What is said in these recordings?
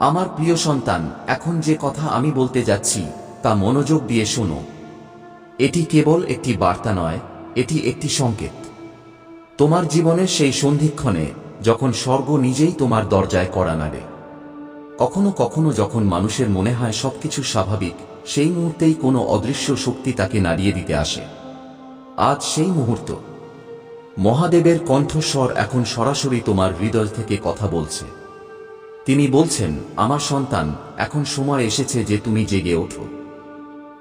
আমার প্রিয় সন্তান, এখন যে কথা আমি বলতে যাচ্ছি তা মনোযোগ দিয়ে শোনো। এটি কেবল একটি বার্তা নয়, এটি একটি সংকেত। তোমার জীবনের সেই সন্ধিক্ষণে যখন স্বর্গ নিজেই তোমার দরজায় কড়া নাড়ে। কখনো কখনো যখন মানুষের মনে হয় সবকিছু স্বাভাবিক, সেই মুহূর্তেই কোনো অদৃশ্য শক্তি তাকে নাড়িয়ে দিতে আসে। আজ সেই মুহূর্ত। মহাদেবের কণ্ঠস্বর এখন সরাসরি তোমার হৃদয় থেকে কথা বলছে। তিনি বলছেন, আমার সন্তান, এখন সময় এসেছে যে তুমি জেগে ওঠো।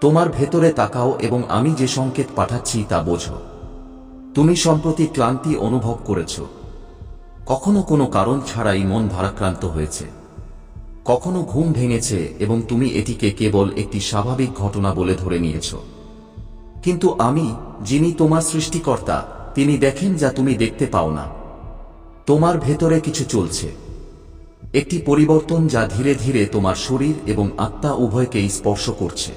তোমার ভেতরে তাকাও এবং আমি যে সংকেত পাঠাচ্ছি তা বোঝো। তুমি সম্প্রতি ক্লান্তি অনুভব করেছ। কখনো কোনো কারণ ছাড়াই মন ভারাক্রান্ত হয়েছে। কখনো ঘুম ভেঙেছে এবং তুমি এটিকে কেবল একটি স্বাভাবিক ঘটনা বলে ধরে নিয়েছ। কিন্তু আমি, যিনি তোমার সৃষ্টিকর্তা, তিনি দেখেন যা তুমি দেখতে পাও না। তোমার ভেতরে কিছু চলছে, একটি পরিবর্তন যা ধীরে ধীরে তোমার শরীর এবং আত্মা উভয়কেই স্পর্শ করছে।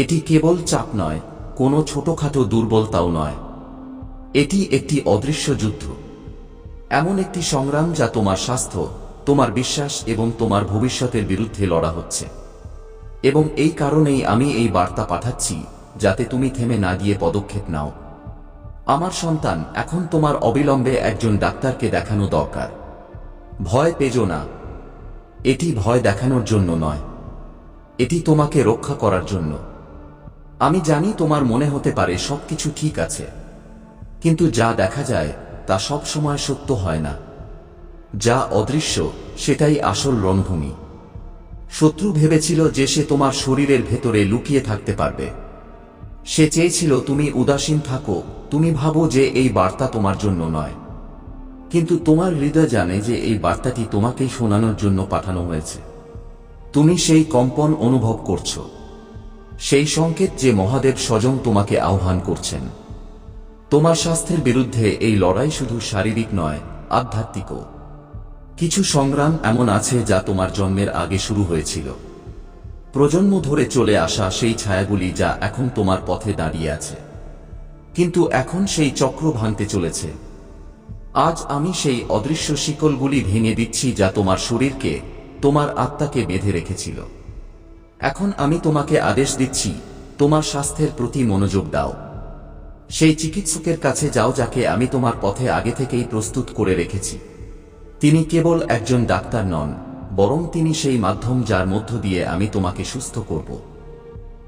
এটি কেবল চাপ নয়, কোনো ছোটখাটো দুর্বলতাও নয়। এটি একটি অদৃশ্য যুদ্ধ, এমন একটি সংগ্রাম যা তোমার স্বাস্থ্য, তোমার বিশ্বাস এবং তোমার ভবিষ্যতের বিরুদ্ধে লড়া হচ্ছে। এবং এই কারণেই আমি এই বার্তা পাঠাচ্ছি, যাতে তুমি থেমে না গিয়ে পদক্ষেপ নাও। আমার সন্তান, এখন তোমার অবিলম্বে একজন ডাক্তারকে দেখানো দরকার। ভয় পেজো না। এটি ভয় দেখানোর জন্য নয়, এটি তোমাকে রক্ষা করার জন্য। আমি জানি তোমার মনে হতে পারে সবকিছু ঠিক আছে, কিন্তু যা দেখা যায় তা সব সময় সত্য হয় না। যা অদৃশ্য সেটাই আসল রণভূমি। শত্রু ভেবেছিল যে সে তোমার শরীরের ভেতরে লুকিয়ে থাকতে পারবে। সে চেয়েছিল তুমি উদাসীন থাকো, তুমি ভাবো যে এই বার্তা তোমার জন্য নয়। কিন্তু তোমার হৃদয় জানে যে এই বার্তাটি তোমাকেই শোনানোর জন্য পাঠানো হয়েছে। তুমি সেই কম্পন অনুভব করছো, সেই সংকেত যে মহাদেব স্বয়ং তোমাকে আহ্বান করছেন। তোমার স্বাস্থ্যের বিরুদ্ধে এই লড়াই শুধু শারীরিক নয়, আধ্যাত্মিকও। কিছু সংগ্রাম এমন আছে যা তোমার জন্মের আগে শুরু হয়েছিল, প্রজন্ম ধরে চলে আসা সেই ছায়াগুলি যা এখন তোমার পথে দাঁড়িয়ে আছে। কিন্তু এখন সেই চক্র ভাঙতে চলেছে। আজ আমি সেই অদৃশ্য শিকলগুলি ভেঙে দিচ্ছি যা তোমার শরীরকে, তোমার আত্মাকে বেঁধে রেখেছিল। এখন আমি তোমাকে আদেশ দিচ্ছি, তোমার স্বাস্থ্যের প্রতি মনোযোগ দাও। সেই চিকিৎসকের কাছে যাও যাকে আমি তোমার পথে আগে থেকেই প্রস্তুত করে রেখেছি। তিনি কেবল একজন ডাক্তার নন, বরং তিনি সেই মাধ্যম যার মধ্য দিয়ে আমি তোমাকে সুস্থ করব।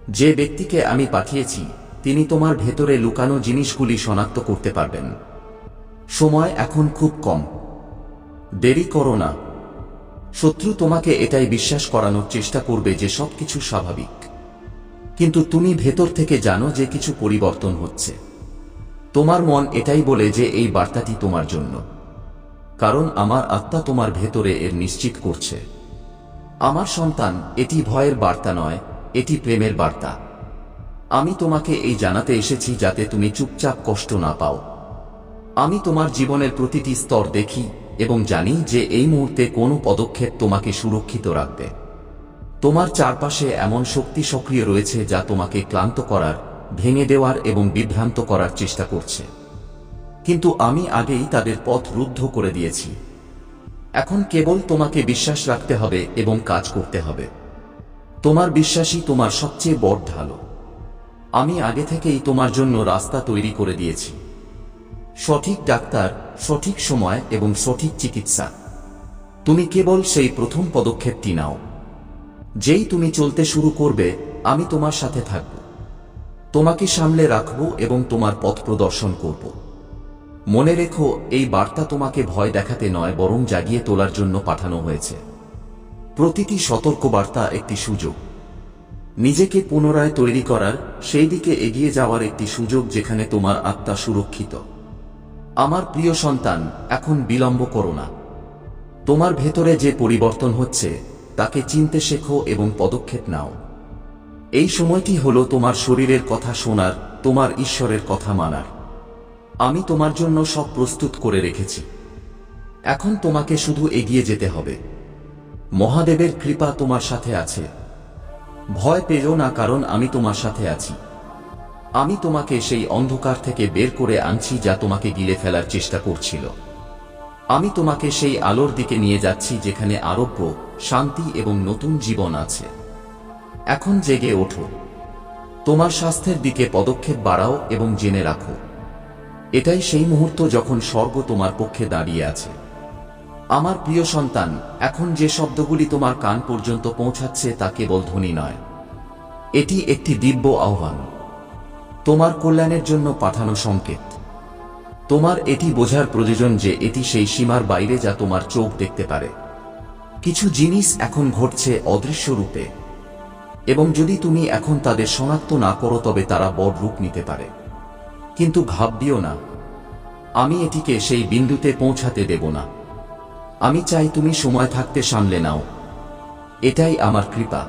যে ব্যক্তিকে আমি পাঠিয়েছি তিনি তোমার ভেতরে লুকানো জিনিসগুলি শনাক্ত করতে পারবেন। সময় এখন খুব কম, দেরি করো না। শত্রু তোমাকে এটাই বিশ্বাস করানোর চেষ্টা করবে যে সবকিছু স্বাভাবিক, কিন্তু তুমি ভেতর থেকে জানো যে কিছু পরিবর্তন হচ্ছে। তোমার মন এটাই বলে যে এই বার্তাটি তোমার জন্য, কারণ আমার আত্মা তোমার ভেতরে এর নিশ্চিত করছে। আমার সন্তান, এটি ভয়ের বার্তা নয়, এটি প্রেমের বার্তা। আমি তোমাকে এই জানাতে এসেছি যাতে তুমি চুপচাপ কষ্ট না পাও। আমি তোমার জীবনের প্রতিটি স্তর দেখি এবং জানি যে এই মুহূর্তে কোনো পদক্ষেপ তোমাকে সুরক্ষিত রাখবে। তোমার চারপাশে এমন শক্তি সক্রিয় রয়েছে যা তোমাকে ক্লান্ত করার, ভেঙে দেওয়ার এবং বিভ্রান্ত করার চেষ্টা করছে, কিন্তু আমি আগেই তাদের পথ রুদ্ধ করে দিয়েছি। এখন কেবল তোমাকে বিশ্বাস রাখতে হবে এবং কাজ করতে হবে। তোমার বিশ্বাসই তোমার সবচেয়ে বড় ঢাল। আমি আগে থেকেই তোমার জন্য রাস্তা তৈরি করে দিয়েছি। সঠিক ডাক্তার, সঠিক সময় এবং সঠিক চিকিৎসা। তুমি কেবল সেই প্রথম পদক্ষেপটি নাও। যেই তুমি চলতে শুরু করবে, আমি তোমার সাথে থাকব, তোমাকে সামলে রাখব এবং তোমার পথ প্রদর্শন করব। মনে রেখো, এই বার্তা তোমাকে ভয় দেখাতে নয়, বরং জাগিয়ে তোলার জন্য পাঠানো হয়েছে। প্রতিটি সতর্কবার্তা একটি সুযোগ, নিজেকে পুনরায় তৈরি করার, সেই দিকে এগিয়ে যাওয়ার একটি সুযোগ যেখানে তোমার আত্মা সুরক্ষিত। আমার প্রিয় সন্তান, এখন বিলম্ব করো না। তোমার ভেতরে যে পরিবর্তন হচ্ছে তাকে চিনতে শেখো এবং পদক্ষেপ নাও। এই সময়টি হলো তোমার শরীরের কথা শোনার, তোমার ঈশ্বরের কথা মানার। আমি তোমার জন্য সব প্রস্তুত করে রেখেছি। এখন তোমাকে শুধু এগিয়ে যেতে হবে। মহাদেবের কৃপা তোমার সাথে আছে। ভয় পেও না, কারণ আমি তোমার সাথে আছি। আমি তোমাকে সেই অন্ধকার থেকে বের করে আনছি যা তোমাকে গিলে ফেলার চেষ্টা করছিল। আমি তোমাকে সেই আলোর দিকে নিয়ে যাচ্ছি যেখানে আরোগ্য, শান্তি এবং নতুন জীবন আছে। এখন জেগে ওঠো, তোমার স্বাস্থ্যের দিকে পদক্ষেপ বাড়াও এবং জেনে রাখো, এটাই সেই মুহূর্ত যখন স্বর্গ তোমার পক্ষে দাঁড়িয়ে আছে। আমার প্রিয় সন্তান, এখন যে শব্দগুলি তোমার কান পর্যন্ত পৌঁছাচ্ছে তা কেবল ধ্বনি নয়, এটি একটি দিব্য আহ্বান, তোমার কল্যাণের জন্য পাঠানো সংকেত। তোমার এটি বোঝার প্রয়োজন যে এটি সেই সীমার বাইরে যা তোমার চোখ দেখতে পারে। কিছু জিনিস এখন ঘটছে অদৃশ্য রূপে, এবং যদি তুমি এখন তাদের শনাক্ত না করো তবে তারা বড় রূপ নিতে পারে। কিন্তু ভাববিও না, আমি এটিকে সেই বিন্দুতে পৌঁছাতে দেব না। আমি চাই তুমি সময় থাকতে সামলে নাও। এটাই আমার কৃপা,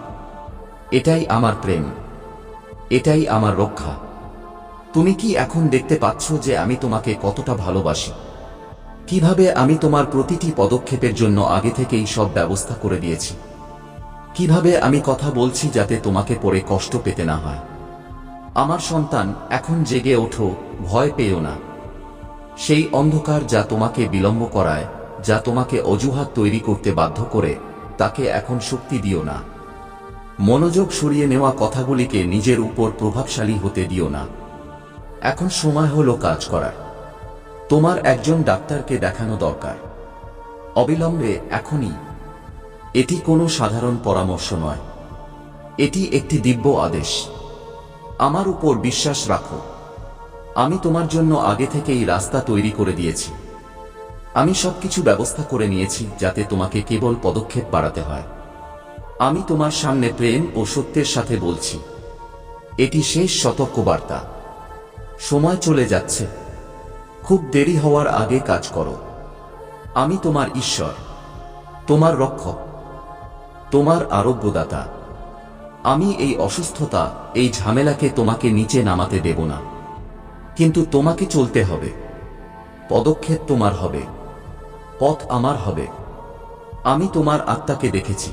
এটাই আমার প্রেম, এটাই আমার রক্ষা। তুমি কি এখন দেখতে পাচ্ছ যে আমি তোমাকে কতটা ভালোবাসি? কিভাবে আমি তোমার প্রতিটি পদক্ষেপের জন্য আগে থেকেই সব ব্যবস্থা করে দিয়েছি? কিভাবে আমি কথা বলছি যাতে তোমাকে পরে কষ্ট পেতে না হয়? আমার সন্তান, এখন জেগে ওঠো, ভয় পেও না। সেই অন্ধকার যা তোমাকে বিলম্ব করায়, যা তোমাকে অজুহাত তৈরি করতে বাধ্য করে, তাকে এখন শক্তি দিও না। মনোযোগ সরিয়ে নেওয়া কথাগুলিকে নিজের উপর প্রভাবশালী হতে দিও না। এখন সময় হলো কাজ করার। তোমার একজন ডাক্তারকে দেখানো দরকার, অবিলম্বে, এখনই। এটি কোনো সাধারণ পরামর্শ নয়, এটি একটি দিব্য আদেশ। আমার উপর বিশ্বাস রাখো, আমি তোমার জন্য আগে থেকেই রাস্তা তৈরি করে দিয়েছি। আমি সবকিছু ব্যবস্থা করে নিয়েছি যাতে তোমাকে কেবল পদক্ষেপ বাড়াতে হয়। আমি তোমার সামনে প্রেম ও সত্যের সাথে বলছি, এটি শেষ সতর্কবার্তা। সময় চলে যাচ্ছে, খুব দেরি হওয়ার আগে কাজ করো। আমি তোমার ঈশ্বর, তোমার রক্ষক, তোমার আরোগ্যদাতা। আমি এই অসুস্থতা, এই ঝামেলাকে তোমাকে নিচে নামাতে দেব না। কিন্তু তোমাকে চলতে হবে, পদক্ষেপ তোমার হবে, পথ আমার হবে। আমি তোমার আত্মাকে দেখেছি,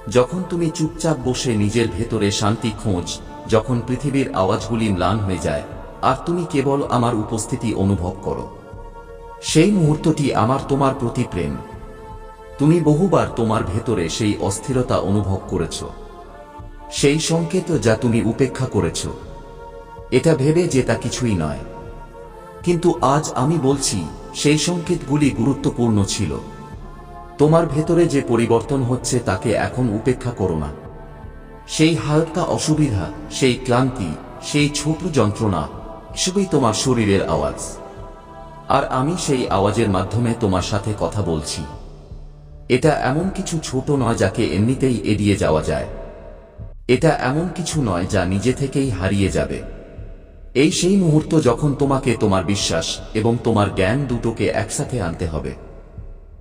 যখন তুমি চুপচাপ বসে নিজের ভেতরে শান্তি খোঁজ, যখন পৃথিবীর আওয়াজগুলি ম্লান হয়ে যায় আর তুমি কেবল আমার উপস্থিতি অনুভব করো। সেই মুহূর্তটি আমার তোমার প্রতি প্রেম। তুমি বহুবার তোমার ভেতরে সেই অস্থিরতা অনুভব করেছ, সেই সংকেত যা তুমি উপেক্ষা করেছ, এটা ভেবে যে তা কিছুই নয়। কিন্তু আজ আমি বলছি, সেই সংকেতগুলি গুরুত্বপূর্ণ ছিল। তোমার ভেতরে যে পরিবর্তন হচ্ছে তাকে এখন উপেক্ষা করো না। সেই হালকা অসুবিধা, সেই ক্লান্তি, সেই ছোট যন্ত্রণা, এসবই তোমার শরীরের আওয়াজ। আর আমি সেই আওয়াজের মাধ্যমে তোমার সাথে কথা বলছি। এটা এমন কিছু ছোট নয় যাকে এমনিতেই এড়িয়ে যাওয়া যায়। এটা এমন কিছু নয় যা নিজে থেকেই হারিয়ে যাবে। এই সেই মুহূর্ত যখন তোমাকে তোমার বিশ্বাস এবং তোমার জ্ঞান দুটোকে একসাথে আনতে হবে।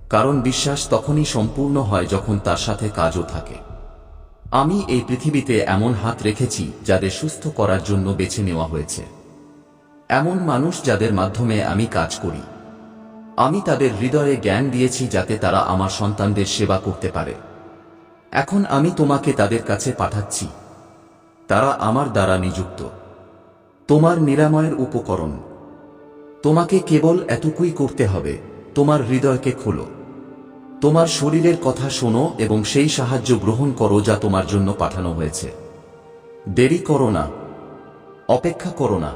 কারণ বিশ্বাস তখনই সম্পূর্ণ হয় যখন তার সাথে কাজও থাকে। আমি এই পৃথিবীতে এমন হাত রেখেছি যাদের সুস্থ করার জন্য বেছে নেওয়া হয়েছে, এমন মানুষ যাদের মাধ্যমে আমি কাজ করি। আমি তাদের হৃদয়ে জ্ঞান দিয়েছি যাতে তারা আমার সন্তানদের সেবা করতে পারে। এখন আমি তোমাকে তাদের কাছে পাঠাচ্ছি। তারা আমার দ্বারা নিযুক্ত, তোমার নিরাময়ের উপকরণ। তোমাকে কেবল এতটুকুই করতে হবে, তোমার হৃদয়কে খোলো, তোমার শরীরের কথা শোনো এবং সেই সাহায্য গ্রহণ করো যা তোমার জন্য পাঠানো হয়েছে। দেরি করো না, অপেক্ষা করো না।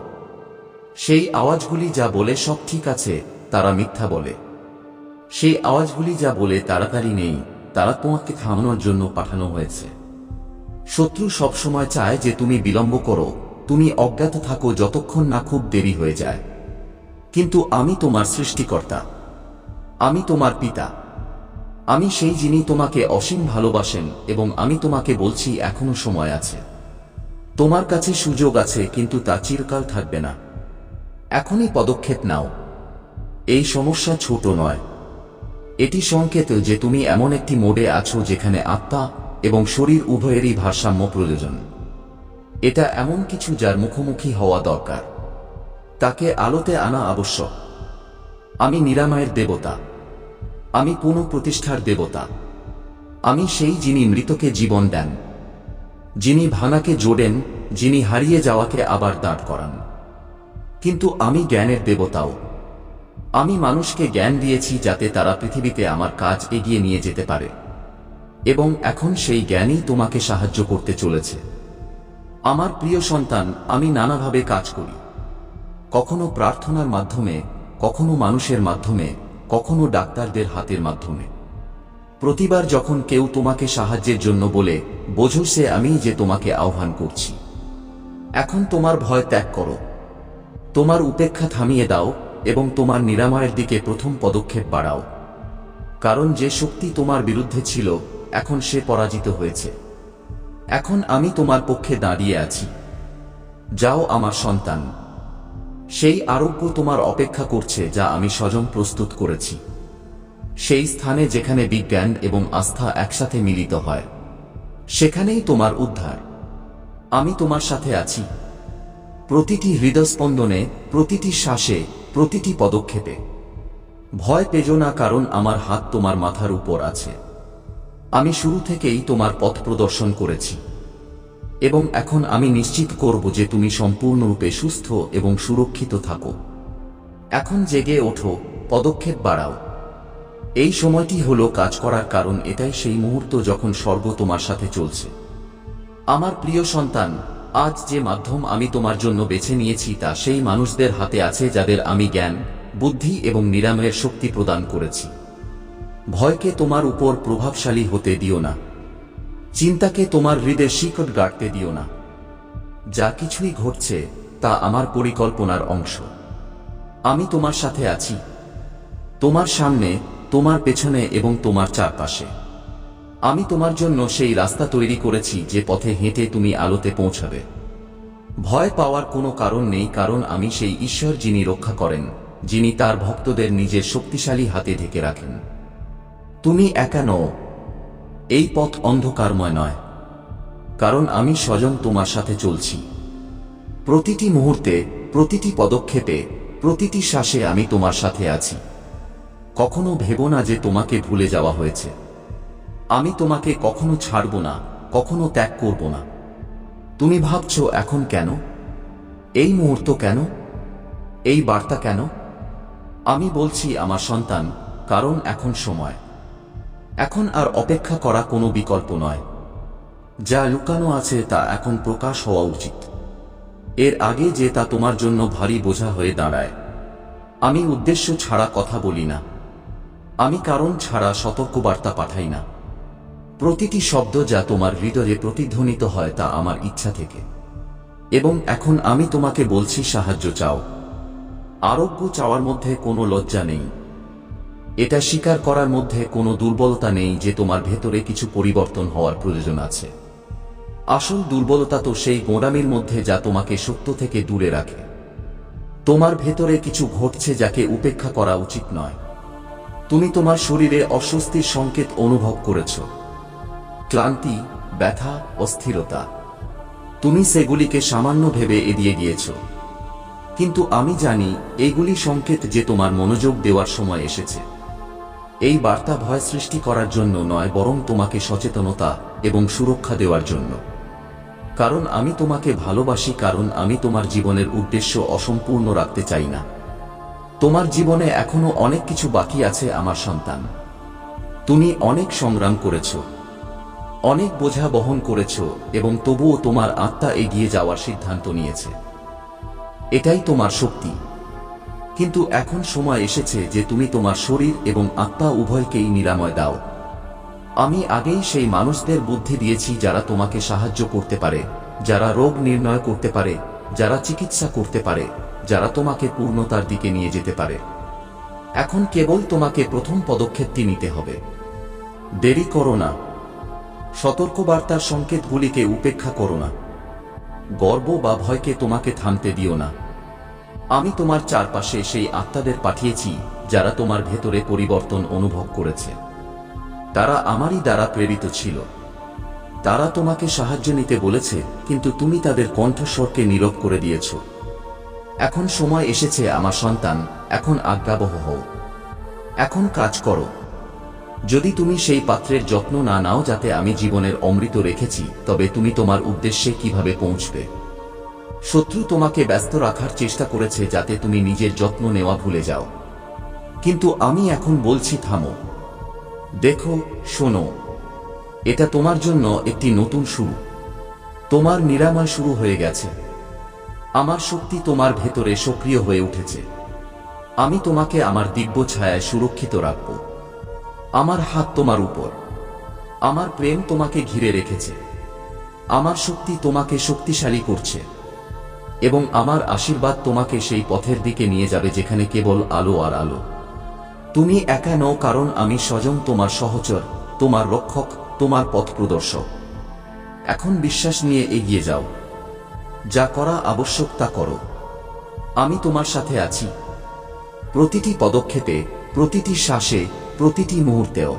সেই আওয়াজগুলি যা বলে সব ঠিক আছে, তারা মিথ্যা বলে। সেই আওয়াজগুলি যা বলে তাড়াতাড়ি নেই, তারা তোমাকে থামানোর জন্য পাঠানো হয়েছে। শত্রু সবসময় চায় যে তুমি বিলম্ব করো, তুমি অজ্ঞাত থাকো যতক্ষণ না খুব দেরি হয়ে যায়। কিন্তু আমি তোমার সৃষ্টিকর্তা, আমি তোমার পিতা, আমি সেই যিনি তোমাকে অসীম ভালোবাসেন এবং আমি তোমাকে বলছি এখনো সময় আছে। তোমার কাছে সুযোগ আছে, কিন্তু তা চিরকাল থাকবে না। এখনই পদক্ষেপ নাও। এই সমস্যা ছোট নয়, এটি সংকেত যে তুমি এমন একটি মোডে আছো যেখানে আত্মা এবং শরীর উভয়েরই ভারসাম্য প্রয়োজন। এটা এমন কিছু যার মুখোমুখি হওয়া দরকার, তাকে আলোতে আনা আবশ্যক। আমি নিরাময়ের দেবতা, আমি পুনঃপ্রতিষ্ঠার দেবতা। আমি সেই যিনি মৃতকে জীবন দেন, যিনি ভাঙাকে জোড়েন, যিনি হারিয়ে যাওয়াকে আবার দাঁড় করান। কিন্তু আমি জ্ঞানের দেবতাও। আমি মানুষকে জ্ঞান দিয়েছি যাতে তারা পৃথিবীতে আমার কাজ এগিয়ে নিয়ে যেতে পারে, এবং এখন সেই জ্ঞানই তোমাকে সাহায্য করতে চলেছে। আমার প্রিয় সন্তান, আমি নানাভাবে কাজ করি, কখনো প্রার্থনার মাধ্যমে, কখনো মানুষের মাধ্যমে, কখনো ডাক্তারদের হাতের মাধ্যমে। প্রতিবার যখন কেউ তোমাকে সাহায্যের জন্য বলে, বোঝো সে আমি যে তোমাকে আহ্বান করছি। এখন তোমার ভয় ত্যাগ করো, তোমার উপেক্ষা থামিয়ে দাও এবং তোমার নিরাময়ের দিকে প্রথম পদক্ষেপ বাড়াও। কারণ যে শক্তি তোমার বিরুদ্ধে ছিল, এখন সে পরাজিত হয়েছে। এখন আমি তোমার পক্ষে দাঁড়িয়ে আছি। যাও আমার সন্তান, সেই আরোগ্য তোমার অপেক্ষা করছে যা আমি স্বয়ং প্রস্তুত করেছি। সেই স্থানে যেখানে বিজ্ঞান এবং আস্থা একসাথে মিলিত হয়, সেখানেই তোমার উদ্ধার। আমি তোমার সাথে আছি, প্রতিটি হৃদস্পন্দনে, প্রতিটি শ্বাসে, প্রতিটি পদক্ষেপে। ভয় পেজো না, কারণ আমার হাত তোমার মাথার উপর আছে। আমি শুরু থেকেই তোমার পথ প্রদর্শন করেছি, এবং এখন আমি নিশ্চিত করব যে তুমি সম্পূর্ণরূপে সুস্থ এবং সুরক্ষিত থাকো। এখন জেগে ওঠো, পদক্ষেপ বাড়াও। এই সময়টি হলো কাজ করার, কারণ এটাই সেই মুহূর্ত যখন স্বর্গ তোমার সাথে চলছে। আমার প্রিয় সন্তান, আজ যে মাধ্যম আমি তোমার জন্য বেছে নিয়েছি তা সেই মানুষদের হাতে আছে যাদের আমি জ্ঞান, বুদ্ধি এবং নিরাময়ের শক্তি প্রদান করেছি। ভয়কে তোমার উপর প্রভাবশালী হতে দিও না, চিন্তাকে তোমার হৃদয়ে শিকড় গাড়তে দিও না। যা কিছুই ঘটছে তা আমার পরিকল্পনার অংশ। আমি তোমার সাথে আছি, তোমার সামনে, তোমার পেছনে এবং তোমার চারপাশে। আমি তোমার জন্য সেই রাস্তা তৈরি করেছি যে পথে হেঁটে তুমি আলোতে পৌঁছাবে। ভয় পাওয়ার কোনো কারণ নেই, কারণ আমি সেই ঈশ্বর যিনি রক্ষা করেন, যিনি তার ভক্তদের নিজের শক্তিশালী হাতে ঢেকে রাখেন। তুমি একা নও, এই পথ অন্ধকারময় নয়, কারণ আমি স্বয়ং তোমার সাথে চলছি। প্রতিটি মুহূর্তে, প্রতিটি পদক্ষেপে, প্রতিটি শ্বাসে আমি তোমার সাথে আছি। কখনো ভেবো না যে তোমাকে ভুলে যাওয়া হয়েছে। আমি তোমাকে কখনো ছাড়ব না, কখনো ত্যাগ করব না। তুমি ভাবছো এখন কেন, এই মুহূর্ত কেন, এই বার্তা কেন? আমি বলছি আমার সন্তান, কারণ এখন সময়। এখন আর অপেক্ষা করা কোনো বিকল্প নয়। যা লুকানো আছে তা এখন প্রকাশ হওয়া উচিত, এর আগে যে তা তোমার জন্য ভারী বোঝা হয়ে দাঁড়ায়। আমি উদ্দেশ্য ছাড়া কথা বলি না, আমি কারণ ছাড়া সতর্কবার্তা পাঠাই না। প্রতিটি শব্দ যা তোমার হৃদয়ে প্রতিধ্বনিত হয় তা আমার ইচ্ছা থেকে। এবং এখন আমি তোমাকে বলছি, সাহায্য চাও। আরোগ্য চাওয়ার মধ্যে কোনো লজ্জা নেই, এটা স্বীকার করার মধ্যে কোনো দুর্বলতা নেই যে তোমার ভেতরে কিছু পরিবর্তন হওয়ার প্রয়োজন আছে। আসল দুর্বলতা তো সেই গোঁড়ামির মধ্যে যা তোমাকে সত্য থেকে দূরে রাখে। তোমার ভেতরে কিছু ঘটছে যাকে উপেক্ষা করা উচিত নয়। তুমি তোমার শরীরে অস্বস্তির সংকেত অনুভব করেছ, ক্লান্তি, ব্যথা, অস্থিরতা। তুমি সেগুলিকে সামান্য ভেবে এড়িয়ে গিয়েছ, কিন্তু আমি জানি এইগুলি সংকেত যে তোমার মনোযোগ দেওয়ার সময় এসেছে। এই বার্তা ভয় সৃষ্টি করার জন্য নয়, বরং তোমাকে সচেতনতা এবং সুরক্ষা দেওয়ার জন্য। কারণ আমি তোমাকে ভালোবাসি, কারণ আমি তোমার জীবনের উদ্দেশ্য অসম্পূর্ণ রাখতে চাই না। তোমার জীবনে এখনো অনেক কিছু বাকি আছে আমার সন্তান। তুমি অনেক সংগ্রাম করেছ, অনেক বোঝা বহন করেছ, এবং তবুও তোমার আত্মা এগিয়ে যাওয়ার সিদ্ধান্ত নিয়েছে। এটাই তোমার শক্তি। কিন্তু এখন সময় এসেছে যে তুমি তোমার শরীর এবং আত্মা উভয়কেই নিরাময় দাও। আমি আগেই সেই মানুষদের বুদ্ধি দিয়েছি যারা তোমাকে সাহায্য করতে পারে, যারা রোগ নির্ণয় করতে পারে, যারা চিকিৎসা করতে পারে, যারা তোমাকে পূর্ণতার দিকে নিয়ে যেতে পারে। এখন কেবল তোমাকে প্রথম পদক্ষেপটি নিতে হবে। দেরি করো না, সতর্কবার্তার সংকেতগুলিকে উপেক্ষা করো না, গর্ব বা ভয়কে তোমাকে থামতে দিও না। আমি তোমার চারপাশে সেই আত্মাদের পাঠিয়েছি যারা তোমার ভেতরে পরিবর্তন অনুভব করেছে। তারা আমারই দ্বারা প্রেরিত ছিল। তারা তোমাকে সাহায্য নিতে বলেছে, কিন্তু তুমি তাদের কণ্ঠস্বরকে নীরব করে দিয়েছ। এখন সময় এসেছে আমার সন্তান, এখন আজ্ঞাবহ হও, এখন কাজ করো। যদি তুমি সেই পাত্রের যত্ন না নাও যাতে আমি জীবনের অমৃত রেখেছি, তবে তুমি তোমার উদ্দেশ্যে কিভাবে পৌঁছবে? শত্রু তোমাকে ব্যস্ত রাখার চেষ্টা করেছে যাতে তুমি নিজের যত্ন নেওয়া ভুলে যাও। কিন্তু আমি এখন বলছি থামো। দেখো, শোনো, এটা তোমার জন্য একটি নতুন শুরু। তোমার নিরাময় শুরু হয়ে গেছে। আমার শক্তি তোমার ভেতরে সক্রিয় হয়ে উঠেছে। আমি তোমাকে আমার দিব্য ছায়ায় সুরক্ষিত রাখব। আমার হাত তোমার উপর। আমার প্রেম তোমাকে ঘিরে রেখেছে। আমার শক্তি তোমাকে শক্তিশালী করছে এবং আমার আশীর্বাদ তোমাকে সেই পথের দিকে নিয়ে যাবে যেখানে কেবল আলো আর আলো। তুমি একা নও, কারণ আমি স্বয়ং তোমার সহচর, তোমার রক্ষক, তোমার পথ প্রদর্শক। এখন বিশ্বাস নিয়ে এগিয়ে যাও। যা করা আবশ্যক তা করো। আমি তোমার সাথে আছি, প্রতিটি পদক্ষেপে, প্রতিটি শ্বাসে, প্রতিটি মুহূর্তেও।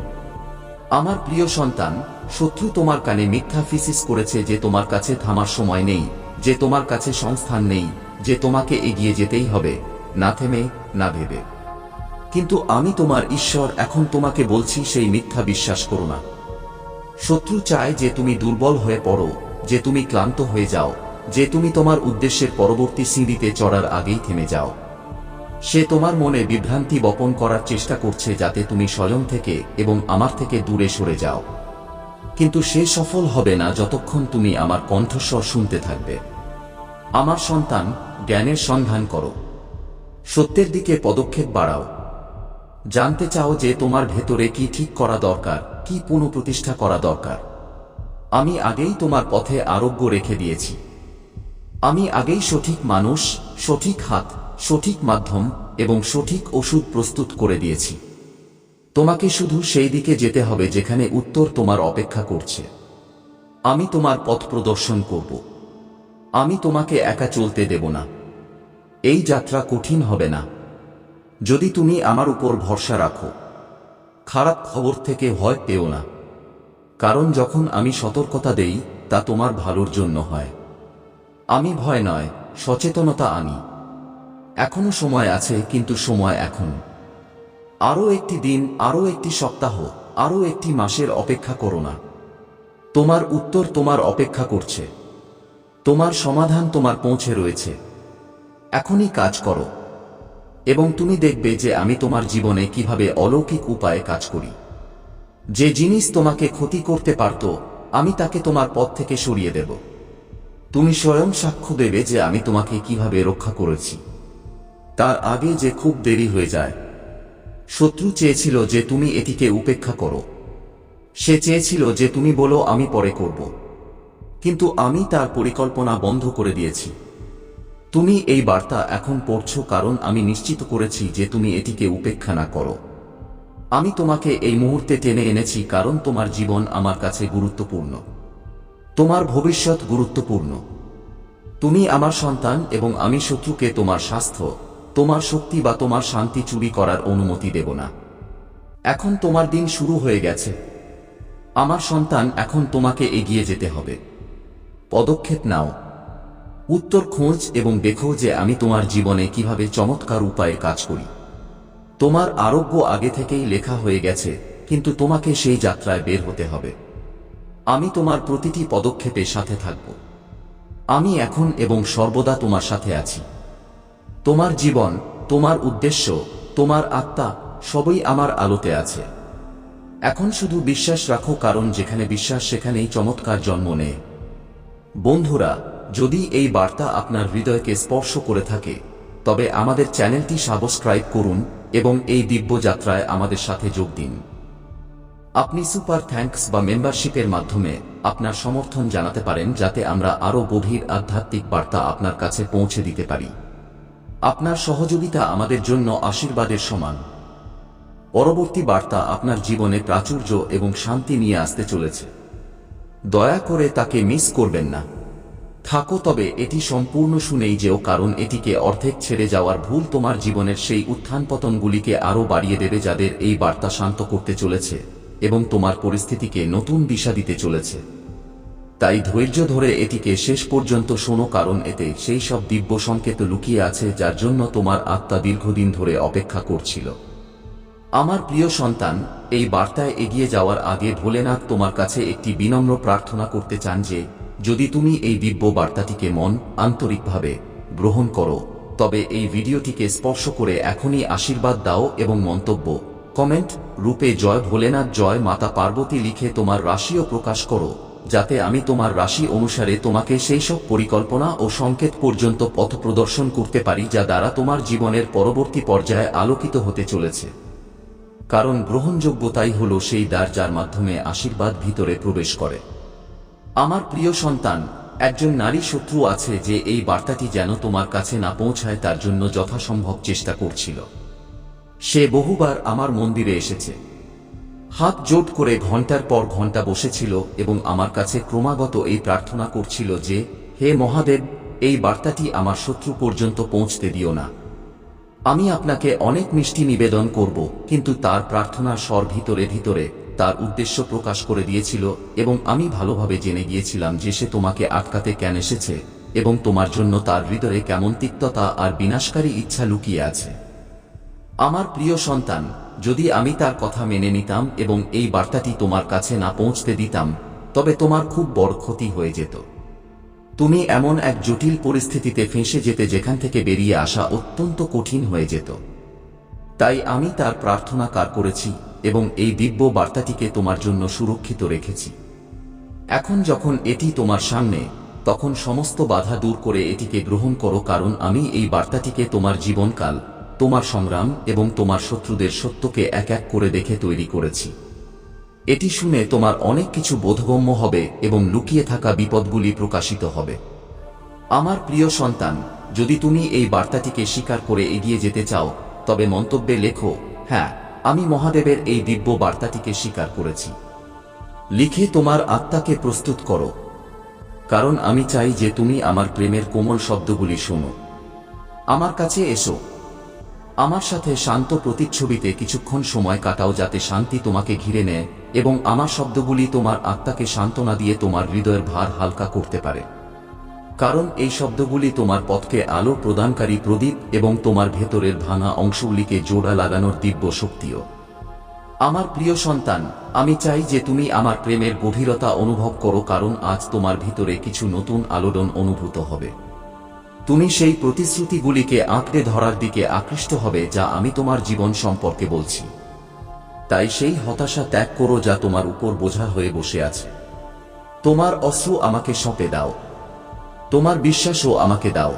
আমার প্রিয় সন্তান, শত্রু তোমার কানে মিথ্যা ফিসিস করেছে যে তোমার কাছে থামার সময় নেই, যে তোমার কাছে সংস্থান নেই, যে তোমাকে এগিয়ে যেতেই হবে, না থেমে, না ভেবে। কিন্তু আমি তোমার ঈশ্বর এখন তোমাকে বলছি, সেই মিথ্যা বিশ্বাস করো না। শত্রু চায় যে তুমি দুর্বল হয়ে পড়ো, যে তুমি ক্লান্ত হয়ে যাও, যে তুমি তোমার উদ্দেশ্যের পরবর্তী সিঁড়িতে চড়ার আগেই থেমে যাও। সে তোমার মনে বিভ্রান্তি বপন করার চেষ্টা করছে যাতে তুমি স্বয়ং থেকে এবং আমার থেকে দূরে সরে যাও। কিন্তু সে সফল হবে না যতক্ষণ তুমি আমার কণ্ঠস্বর শুনতে থাকবে। আমার সন্তান, জ্ঞানের সন্ধান করো। সত্যের দিকে পদক্ষেপ বাড়াও। জানতে চাও যে তোমার ভেতরে কি ঠিক করা দরকার, কি পুনঃপ্রতিষ্ঠা করা দরকার। আমি আগেই তোমার পথে আরোগ্য রেখে দিয়েছি। আমি আগেই সঠিক মানুষ, সঠিক হাত, সঠিক মাধ্যম এবং সঠিক ওষুধ প্রস্তুত করে দিয়েছি। তোমাকে শুধু সেই দিকে যেতে হবে যেখানে উত্তর তোমার অপেক্ষা করছে। আমি তোমার পথ প্রদর্শন করব। আমি তোমাকে একা চলতে দেব না। এই যাত্রা কঠিন হবে না যদি তুমি আমার উপর ভরসা রাখো। খারাপ খবর থেকে ভয় পেও না, কারণ যখন আমি সতর্কতা দেই তা তোমার ভালোর জন্য হয়। আমি ভয় নয়, সচেতনতা আনি। এখনো সময় আছে, কিন্তু সময় এখন। আরও একটি দিন, আরও একটি সপ্তাহ, আরও একটি মাসের অপেক্ষা করো না। তোমার উত্তর তোমার অপেক্ষা করছে। তোমার সমাধান তোমার পৌঁছে রয়েছে। এখনই কাজ করো এবং তুমি দেখবে যে আমি তোমার জীবনে কিভাবে অলৌকিক উপায়ে কাজ করি। যে জিনিস তোমাকে ক্ষতি করতে পারত, আমি তাকে তোমার পথ থেকে সরিয়ে দেব। তুমি স্বয়ং সাক্ষ্য দেবে যে আমি তোমাকে কিভাবে রক্ষা করেছি। তার আগে যে খুব দেরি হয়ে যায়। শত্রু চেয়েছিল যে তুমি এটিকে উপেক্ষা করো। সে চেয়েছিল যে তুমি বলো আমি পরে করব। কিন্তু আমি তার পরিকল্পনা বন্ধ করে দিয়েছি। তুমি এই বার্তা এখন পড়ছো কারণ আমি নিশ্চিত করেছি যে তুমি এটিকে উপেক্ষা না করো। আমি তোমাকে এই মুহূর্তে টেনে এনেছি কারণ তোমার জীবন আমার কাছে গুরুত্বপূর্ণ। তোমার ভবিষ্যৎ গুরুত্বপূর্ণ। তুমি আমার সন্তান এবং আমি শত্রুকে তোমার স্বাস্থ্য, তোমার শক্তি বা তোমার শান্তি চুরি করার অনুমতি দেব না। এখন তোমার দিন শুরু হয়ে গেছে। আমার সন্তান, এখন তোমাকে এগিয়ে যেতে হবে। পদক্ষেপ নাও, উত্তর খোঁজ এবং দেখো যে আমি তোমার জীবনে কিভাবে চমৎকার উপায়ে কাজ করি। তোমার আরোগ্য আগে থেকেই লেখা হয়ে গেছে, কিন্তু তোমাকে সেই যাত্রায় বের হতে হবে। আমি তোমার প্রতিটি পদক্ষেপে সাথে থাকব। আমি এখন এবং সর্বদা তোমার সাথে আছি। তোমার জীবন, তোমার উদ্দেশ্য, তোমার আত্মা সবই আমার আলোতে আছে। এখন শুধু বিশ্বাস রাখো, কারণ যেখানে বিশ্বাস সেখানেই চমৎকার জন্ম নেয়। বন্ধুরা, যদি এই বার্তা আপনার হৃদয়কে স্পর্শ করে থাকে তবে আমাদের চ্যানেলটি সাবস্ক্রাইব করুন এবং এই দিব্য যাত্রায় আমাদের সাথে যোগ দিন। আপনি সুপার থ্যাঙ্কস বা মেম্বারশিপের মাধ্যমে আপনার সমর্থন জানাতে পারেন যাতে আমরা আরও গভীর আধ্যাত্মিক বার্তা আপনার কাছে পৌঁছে দিতে পারি। আপনার সহযোগিতা আমাদের জন্য আশীর্বাদের সমান। পরবর্তী বার্তা আপনার জীবনে প্রাচুর্য এবং শান্তি নিয়ে আসতে চলেছে। দয়া করে তাকে মিস করবেন না। থাকো, তবে এটি সম্পূর্ণ শুনেই যেও, কারণ এটিকে অর্ধেক ছেড়ে যাওয়ার ভুল তোমার জীবনের সেই উত্থান পতনগুলিকে আরও বাড়িয়ে দেবে যাদের এই বার্তা শান্ত করতে চলেছে এবং তোমার পরিস্থিতিকে নতুন দিশা দিতে চলেছে। তাই ধৈর্য ধরে এটিকে শেষ পর্যন্ত শোনো, কারণ এতে সেই সব দিব্য সংকেত লুকিয়ে আছে যার জন্য তোমার আত্মা দীর্ঘদিন ধরে অপেক্ষা করছিল। আমার প্রিয় সন্তান, এই বার্তায় এগিয়ে যাওয়ার আগে ভোলেনাথ তোমার কাছে একটি বিনম্র প্রার্থনা করতে চান যে যদি তুমি এই দিব্য বার্তাটিকে আন্তরিকভাবে গ্রহণ করো তবে এই ভিডিওটিকে স্পর্শ করে এখনই আশীর্বাদ দাও এবং মন্তব্য কমেন্ট রূপে জয় ভোলেনাথ জয় মাতা পার্বতী লিখে তোমার রাশিও প্রকাশ করো, যাতে আমি তোমার রাশি অনুসারে তোমাকে সেই সব পরিকল্পনা ও সংকেত পর্যন্ত পথ প্রদর্শন করতে পারি যা দ্বারা তোমার জীবনের পরবর্তী পর্যায়ে আলোকিত হতে চলেছে। কারণ গ্রহণযোগ্যতাই হল সেই দ্বার যার মাধ্যমে আশীর্বাদ ভিতরে প্রবেশ করে। আমার প্রিয় সন্তান, একজন নারী শত্রু আছে যে এই বার্তাটি যেন তোমার কাছে না পৌঁছায় তার জন্য যথাসম্ভব চেষ্টা করছিল। সে বহুবার আমার মন্দিরে এসেছে, হাত জোট করে ঘন্টার পর ঘন্টা বসেছিল এবং আমার কাছে ক্রমাগত এই প্রার্থনা করছিল যে, হে মহাদেব, এই বার্তাটি আমার শত্রু পর্যন্ত পৌঁছতে দিও না। আমি আপনাকে অনেক মিষ্টি নিবেদন করব, কিন্তু তার প্রার্থনার স্বর ভিতরে ভিতরে তার উদ্দেশ্য প্রকাশ করে দিয়েছিল এবং আমি ভালোভাবে জেনে গিয়েছিলাম যে সে তোমাকে আটকাতে কেন এসেছে এবং তোমার জন্য তার হৃদয়ে কেমন তিক্ততা আর বিনাশকারী ইচ্ছা লুকিয়ে আছে। আমার প্রিয় সন্তান, যদি আমি তার কথা মেনে নিতাম এবং এই বার্তাটি তোমার কাছে না পৌঁছতে দিতাম, তবে তোমার খুব বড় ক্ষতি হয়ে যেত। তুমি এমন এক জটিল পরিস্থিতিতে ফেঁসে যেতে যেখান থেকে বেরিয়ে আসা অত্যন্ত কঠিন হয়ে যেত। তাই আমি তার প্রার্থনা কার করেছি এবং এই দিব্য বার্তাটিকে তোমার জন্য সুরক্ষিত রেখেছি। এখন যখন এটি তোমার সামনে, তখন সমস্ত বাধা দূর করে এটিকে গ্রহণ করো, কারণ আমি এই বার্তাটিকে তোমার জীবনকাল, তোমার সংগ্রাম এবং তোমার শত্রুদের সত্যকে এক এক করে দেখে তৈরি করেছি। এটি শুনে তোমার অনেক কিছু বোধগম্য হবে এবং লুকিয়ে থাকা বিপদগুলি প্রকাশিত হবে। আমার প্রিয় সন্তান, যদি তুমি এই বার্তাটিকে স্বীকার করে এগিয়ে যেতে চাও, তবে মন্তব্যে লেখো, হ্যাঁ, আমি মহাদেবের এই দিব্য বার্তাটিকে স্বীকার করেছি। লিখে তোমার আত্মাকে প্রস্তুত করো, কারণ আমি চাই যে তুমি আমার প্রেমের কোমল শব্দগুলি শোনো। আমার কাছে এসো, আমার সাথে শান্ত প্রতিচ্ছবিতে কিছুক্ষণ সময় কাটাও, যাতে শান্তি তোমাকে ঘিরে নেয় এবং আমার শব্দগুলি তোমার আত্মাকে সান্ত্বনা দিয়ে তোমার হৃদয়ের ভার হালকা করতে পারে। কারণ এই শব্দগুলি তোমার পথকে আলো প্রদানকারী প্রদীপ এবং তোমার ভেতরের ভাঙা অংশগুলিকে জোড়া লাগানোর দিব্য শক্তিও। আমার প্রিয় সন্তান, আমি চাই যে তুমি আমার প্রেমের গভীরতা অনুভব করো, কারণ আজ তোমার ভিতরে কিছু নতুন আলোড়ন অনুভূত হবে। তুমি সেই প্রতিশ্রুতিগুলিকে আঁকড়ে ধরার দিকে আকৃষ্ট হবে যা আমি তোমার জীবন সম্পর্কে বলছি। তাই সেই হতাশা ত্যাগ করো যা তোমার উপর বোঝা হয়ে বসে আছে। তোমার অশ্রু আমাকে সঁপে দাও, তোমার বিশ্বাসও আমাকে দাও,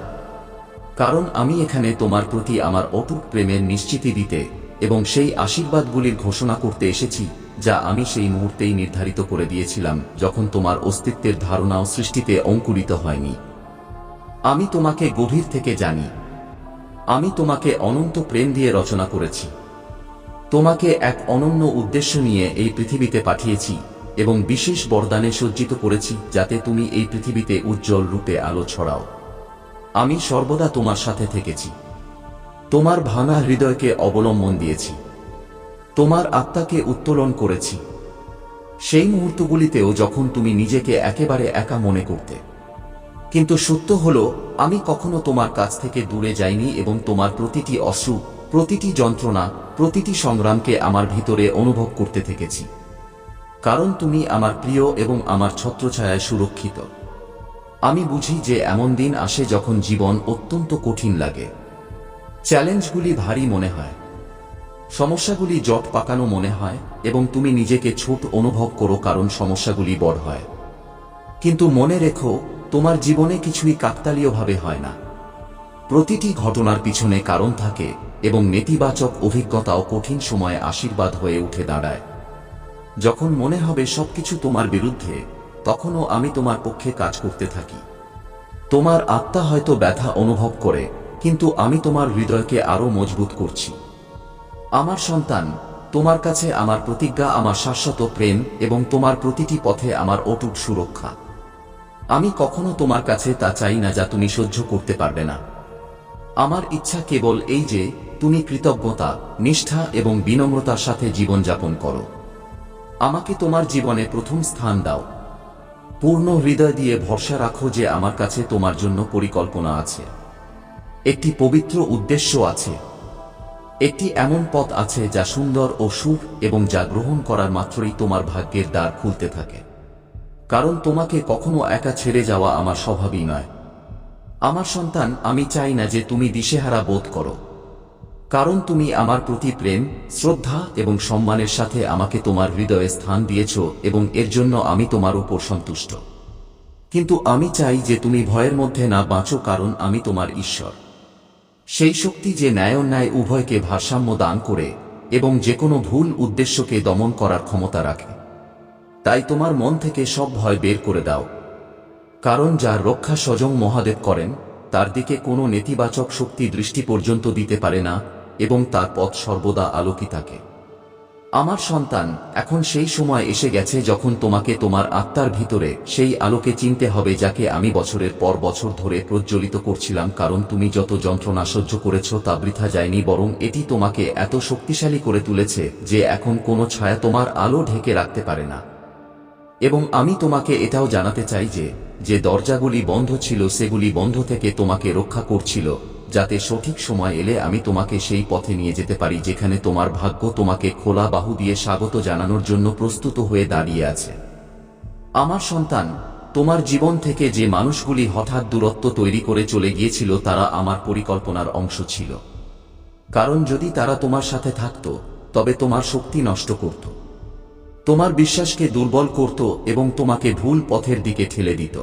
কারণ আমি এখানে তোমার প্রতি আমার অটুট প্রেমের নিশ্চিতি দিতে এবং সেই আশীর্বাদগুলির ঘোষণা করতে এসেছি যা আমি সেই মুহূর্তেই নির্ধারিত করে দিয়েছিলাম, যখন তোমার অস্তিত্বের ধারণাও সৃষ্টিতে অঙ্কুরিত হয়নি। আমি তোমাকে গভীর থেকে জানি। আমি তোমাকে অনন্ত প্রেম দিয়ে রচনা করেছি। তোমাকে এক অনন্য উদ্দেশ্য নিয়ে এই পৃথিবীতে পাঠিয়েছি এবং বিশেষ বরদানে সজ্জিত করেছি, যাতে তুমি এই পৃথিবীতে উজ্জ্বল রূপে আলো ছড়াও। আমি সর্বদা তোমার সাথে থেকেছি, তোমার ভাঙা হৃদয়কে অবলম্বন দিয়েছি, তোমার আত্মাকে উত্তোলন করেছি, সেই মুহূর্তগুলিতেও যখন তুমি নিজেকে একেবারে একা মনে করতে। কিন্তু সত্য হলো, আমি কখনো তোমার কাছ থেকে দূরে যাইনি এবং তোমার প্রতিটি অশ্রু, প্রতিটি যন্ত্রণা, প্রতিটি সংগ্রামকে আমার ভিতরে অনুভব করতে থেকেছি। কারণ তুমি আমার প্রিয় এবং আমার ছত্রছায়ায় সুরক্ষিত। আমি বুঝি যে এমন দিন আসে যখন জীবন অত্যন্ত কঠিন লাগে, চ্যালেঞ্জগুলি ভারী মনে হয়, সমস্যাগুলি জট পাকানো মনে হয় এবং তুমি নিজেকে ছোট অনুভব করো, কারণ সমস্যাগুলি বড় হয়। কিন্তু মনে রেখো, তোমার জীবনে কিছুই কাকতালীয়ভাবে হয় না। প্রতিটি ঘটনার পিছনে কারণ থাকে এবং নেতিবাচক অভিজ্ঞতাও কঠিন সময়ে আশীর্বাদ হয়ে উঠে দাঁড়ায়। যখন মনে হবে সবকিছু তোমার বিরুদ্ধে, তখনও আমি তোমার পক্ষে কাজ করতে থাকি। তোমার আত্মা হয়তো ব্যথা অনুভব করে, কিন্তু আমি তোমার হৃদয়কে আরো মজবুত করছি। আমার সন্তান, তোমার কাছে আমার প্রতিজ্ঞা, আমার শাশ্বত প্রেম এবং তোমার প্রতিটি পথে আমার অটুট সুরক্ষা। আমি কখনো তোমার কাছে তা চাই না যা তুমি সহ্য করতে পারবে না। আমার ইচ্ছা কেবল এই যে তুমি কৃতজ্ঞতা, নিষ্ঠা এবং বিনম্রতার সাথে জীবনযাপন করো। আমাকে তোমার জীবনে প্রথম স্থান দাও। পূর্ণ হৃদয় দিয়ে ভরসা রাখো যে আমার কাছে তোমার জন্য পরিকল্পনা আছে, একটি পবিত্র উদ্দেশ্য আছে, একটি এমন পথ আছে যা সুন্দর ও সুখ এবং যা গ্রহণ করার মাত্রই তোমার ভাগ্যের দ্বার খুলতে থাকে। কারণ তোমাকে কখনো একা ছেড়ে যাওয়া আমার স্বভাবই নয়। আমার সন্তান, আমি চাই না যে তুমি দিশেহারা বোধ করো, কারণ তুমি আমার প্রতি প্রেম, শ্রদ্ধা এবং সম্মানের সাথে আমাকে তোমার হৃদয়ে স্থান দিয়েছ এবং এর জন্য আমি তোমার উপর সন্তুষ্ট। কিন্তু আমি চাই যে তুমি ভয়ের মধ্যে না বাঁচো, কারণ আমি তোমার ঈশ্বর, সেই শক্তি যে ন্যায় অন্যায় উভয়কে ভারসাম্য দান করে এবং যে কোনো ভুল উদ্দেশ্যকে দমন করার ক্ষমতা রাখে। তাই তোমার মন থেকে সব ভয় বের করে দাও, কারণ যার রক্ষা স্বয়ং মহাদেব করেন, তার দিকে কোনো নেতিবাচক শক্তি দৃষ্টি পর্যন্ত দিতে পারে না এবং তার পথ সর্বদা আলোকই থাকে। আমার সন্তান, এখন সেই সময় এসে গেছে যখন তোমাকে তোমার আত্মার ভিতরে সেই আলোকে চিনতে হবে যাকে আমি বছরের পর বছর ধরে প্রজ্বলিত করছিলাম, কারণ তুমি যত যন্ত্রণা সহ্য করেছ তা বৃথা যায়নি, বরং এটি তোমাকে এত শক্তিশালী করে তুলেছে যে এখন কোনো ছায়া তোমার আলো ঢেকে রাখতে পারে না। এবং আমি তোমাকে এটাও জানাতে চাই যে যে দরজাগুলি বন্ধ ছিল সেগুলি বন্ধ থেকে তোমাকে রক্ষা করছিল, যাতে সঠিক সময় এলে আমি তোমাকে সেই পথে নিয়ে যেতে পারি যেখানে তোমার ভাগ্য তোমাকে খোলা বাহু দিয়ে স্বাগত জানানোর জন্য প্রস্তুত হয়ে দাঁড়িয়ে আছে। আমার সন্তান, তোমার জীবন থেকে যে মানুষগুলি হঠাৎ দূরত্ব তৈরি করে চলে গিয়েছিল তারা আমার পরিকল্পনার অংশ ছিল, কারণ যদি তারা তোমার সাথে থাকত তবে তোমার শক্তি নষ্ট করত, তোমার বিশ্বাসকে দুর্বল করত এবং তোমাকে ভুল পথের দিকে ঠেলে দিত।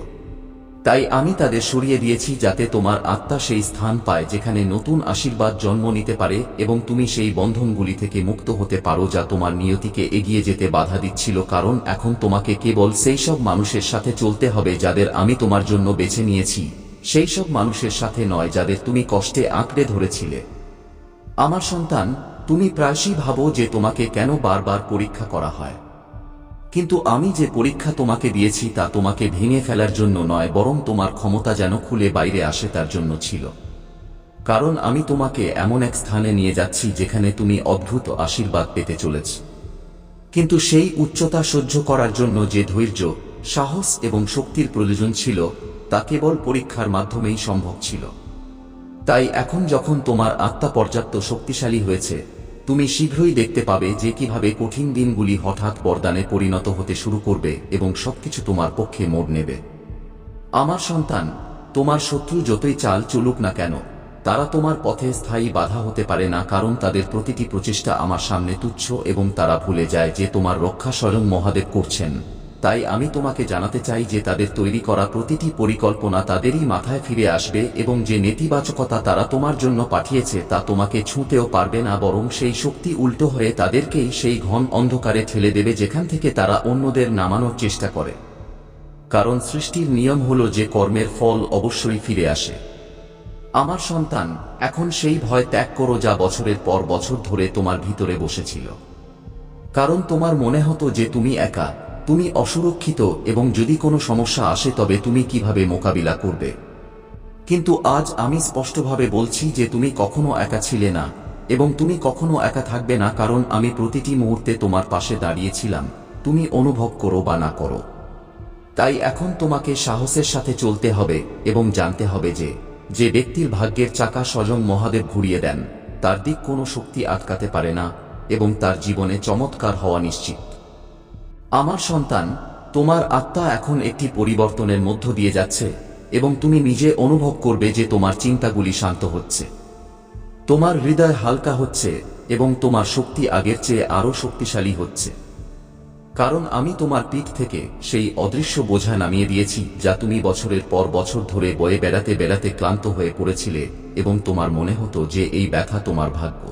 তাই আমি তাদের সরিয়ে দিয়েছি যাতে তোমার আত্মা সেই স্থান পায় যেখানে নতুন আশীর্বাদ জন্ম নিতে পারে এবং তুমি সেই বন্ধনগুলি থেকে মুক্ত হতে পারো যা তোমার নিয়তিকে এগিয়ে যেতে বাধা দিচ্ছিল, কারণ এখন তোমাকে কেবল সেই সব মানুষের সাথে চলতে হবে যাদের আমি তোমার জন্য বেছে নিয়েছি, সেই সব মানুষের সাথে নয় যাদের তুমি কষ্টে আঁকড়ে ধরেছিলে। আমার সন্তান, তুমি প্রায়শই ভাবো যে তোমাকে কেন বারবার পরীক্ষা করা হয়, কিন্তু আমি যে পরীক্ষা তোমাকে দিয়েছি তা তোমাকে ভেঙে ফেলার জন্য নয়, বরং তোমার ক্ষমতা যেন খুলে বাইরে আসে তার জন্য ছিল। কারণ আমি তোমাকে এমন এক স্থানে নিয়ে যাচ্ছি যেখানে তুমি অদ্ভুত আশীর্বাদ পেতে চলেছ। কিন্তু সেই উচ্চতা সহ্য করার জন্য যে ধৈর্য, সাহস এবং শক্তির প্রয়োজন ছিল তা কেবল পরীক্ষার মাধ্যমেই সম্ভব ছিল। তাই এখন যখন তোমার আত্মা পর্যাপ্ত শক্তিশালী হয়েছে, তুমি শীঘ্রই দেখতে পাবে যে কিভাবে কঠিন দিনগুলি হঠাৎ বরদানে পরিণত হতে শুরু করবে এবং সবকিছু তোমার পক্ষে মোড় নেবে। আমার সন্তান, তোমার শত্রু যতই চাল চলুক না কেন, তারা তোমার পথে স্থায়ী বাধা হতে পারে না, কারণ তাদের প্রতিটি প্রচেষ্টা আমার সামনে তুচ্ছ এবং তারা ভুলে যায় যে তোমার রক্ষা স্বয়ং মহাদেব করছেন। তাই আমি তোমাকে জানাতে চাই যে তাদের তৈরি করা প্রতিটি পরিকল্পনা তাদেরই মাথায় ফিরে আসবে এবং যে নেতিবাচকতা তারা তোমার জন্য পাঠিয়েছে তা তোমাকে ছুঁতেও পারবে না, বরং সেই শক্তি উল্টো হয়ে তাদেরকেই সেই ঘন অন্ধকারে ঠেলে দেবে যেখান থেকে তারা অন্যদের নামানোর চেষ্টা করে। কারণ সৃষ্টির নিয়ম হলো যে কর্মের ফল অবশ্যই ফিরে আসে। আমার সন্তান, এখন সেই ভয় ত্যাগ করো যা বছরের পর বছর ধরে তোমার ভিতরে বসেছিল, কারণ তোমার মনে হতো যে তুমি একা, তুমি অসুরক্ষিত এবং যদি কোনো সমস্যা আসে তবে তুমি কিভাবে মোকাবিলা করবে। কিন্তু আজ আমি স্পষ্টভাবে বলছি যে তুমি কখনো একা ছিলে না এবং তুমি কখনো একা থাকবে না, কারণ আমি প্রতিটি মুহূর্তে তোমার পাশে দাঁড়িয়েছিলাম, তুমি অনুভব করো বা না করো। তাই এখন তোমাকে সাহসের সাথে চলতে হবে এবং জানতে হবে যে যে ব্যক্তির ভাগ্যের চাকা স্বয়ং মহাদেব ঘুরিয়ে দেন তার দিক কোনো শক্তি আটকাতে পারে না এবং তার জীবনে চমৎকার হওয়া নিশ্চিত। আমার সন্তান, তোমার আত্মা এখন একটি পরিবর্তনের মধ্য দিয়ে যাচ্ছে এবং তুমি নিজে অনুভব করবে যে তোমার চিন্তাগুলি শান্ত হচ্ছে, তোমার হৃদয় হালকা হচ্ছে এবং তোমার শক্তি আগের চেয়ে আরও শক্তিশালী হচ্ছে। কারণ আমি তোমার পিঠ থেকে সেই অদৃশ্য বোঝা নামিয়ে দিয়েছি যা তুমি বছরের পর বছর ধরে বয়ে বেড়াতে বেড়াতে ক্লান্ত হয়ে পড়েছিলে এবং তোমার মনে হতো যে এই ব্যথা তোমার ভাগ্য।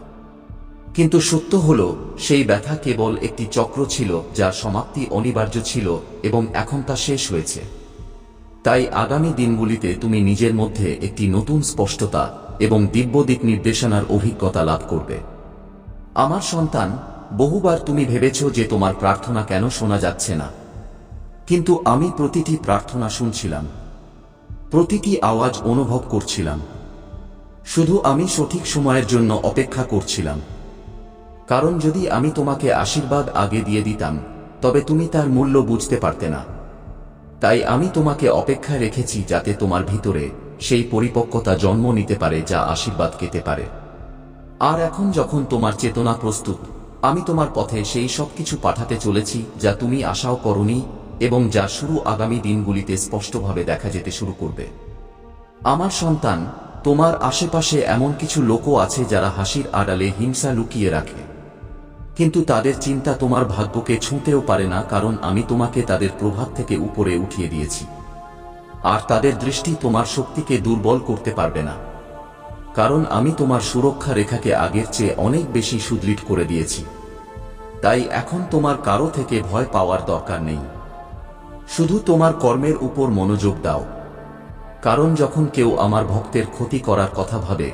কিন্তু সত্য হলো সেই ব্যথা কেবল একটি চক্র ছিল যার সমাপ্তি অনিবার্য ছিল এবং এখন তা শেষ হয়েছে। তাই আগামী দিনগুলিতে তুমি নিজের মধ্যে একটি নতুন স্পষ্টতা এবং দিব্য দিক নির্দেশনার অভিজ্ঞতা লাভ করবে। আমার সন্তান, বহুবার তুমি ভেবেছ যে তোমার প্রার্থনা কেন শোনা যাচ্ছে না, কিন্তু আমি প্রতিটি প্রার্থনা শুনছিলাম, প্রতিটি আওয়াজ অনুভব করছিলাম। শুধু আমি সঠিক সময়ের জন্য অপেক্ষা করছিলাম, কারণ যদি আমি তোমাকে আশীর্বাদ আগে দিয়ে দিতাম তবে তুমি তার মূল্য বুঝতে পারতে না। তাই আমি তোমাকে অপেক্ষায় রেখেছি যাতে তোমার ভিতরে সেই পরিপক্কতা জন্ম নিতে পারে যা আশীর্বাদ পেতে পারে। আর এখন যখন তোমার চেতনা প্রস্তুত, আমি তোমার পথে সেই সব কিছু পাঠাতে চলেছি যা তুমি আশাও করনি এবং যা শুরু আগামী দিনগুলিতে স্পষ্টভাবে দেখা যেতে শুরু করবে। আমার সন্তান, তোমার আশেপাশে এমন কিছু লোকও আছে যারা হাসির আড়ালে হিংসা লুকিয়ে রাখে, কিন্তু তাদের চিন্তা তোমার ভাগ্যকে ছুঁতেও পারে না, কারণ আমি তোমাকে তাদের প্রভাব থেকে উপরে উঠিয়ে দিয়েছি। আর তাদের দৃষ্টি তোমার শক্তিকে দুর্বল করতে পারবে না, কারণ আমি তোমার সুরক্ষা রেখাকে আগের চেয়ে অনেক বেশি সুদৃঢ় করে দিয়েছি। তাই এখন তোমার কারো থেকে ভয় পাওয়ার দরকার নেই। শুধু তোমার কর্মের উপর মনোযোগ দাও, কারণ যখন কেউ আমার ভক্তের ক্ষতি করার কথা ভাবে,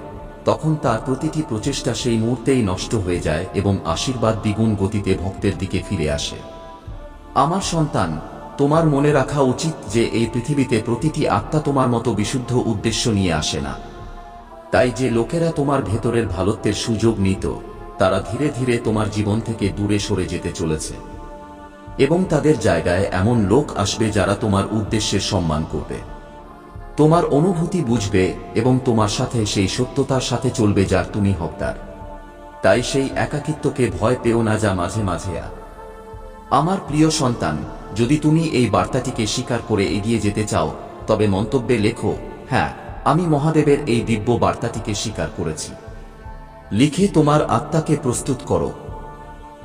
তখন তার প্রতিটি প্রচেষ্টা সেই মুহূর্তেই নষ্ট হয়ে যায় এবং আশীর্বাদ দ্বিগুণ গতিতে ভক্তের দিকে ফিরে আসে। আমার সন্তান, তোমার মনে রাখা উচিত যে এই পৃথিবীতে প্রতিটি আত্মা তোমার মতো বিশুদ্ধ উদ্দেশ্য নিয়ে আসে না। তাই যে লোকেরা তোমার ভেতরের ভালোত্বের সুযোগ নিত, তারা ধীরে ধীরে তোমার জীবন থেকে দূরে সরে যেতে চলেছে, এবং তাদের জায়গায় এমন লোক আসবে যারা তোমার উদ্দেশ্যের সম্মান করবে, তোমার অনুভূতি বুঝবে এবং তোমার সাথে সেই সত্যতার সাথে চলবে যার তুমি হকদার। তাই সেই একাকিত্বকে ভয় পেও না, যা মাঝে মাঝে আমার প্রিয় সন্তান, যদি তুমি এই বার্তাটিকে স্বীকার করে এগিয়ে যেতে চাও, তবে মন্তব্যে লেখো, হ্যাঁ, আমি মহাদেবের এই দিব্য বার্তাটিকে স্বীকার করেছি। লিখে তোমার আত্মাকে প্রস্তুত করো,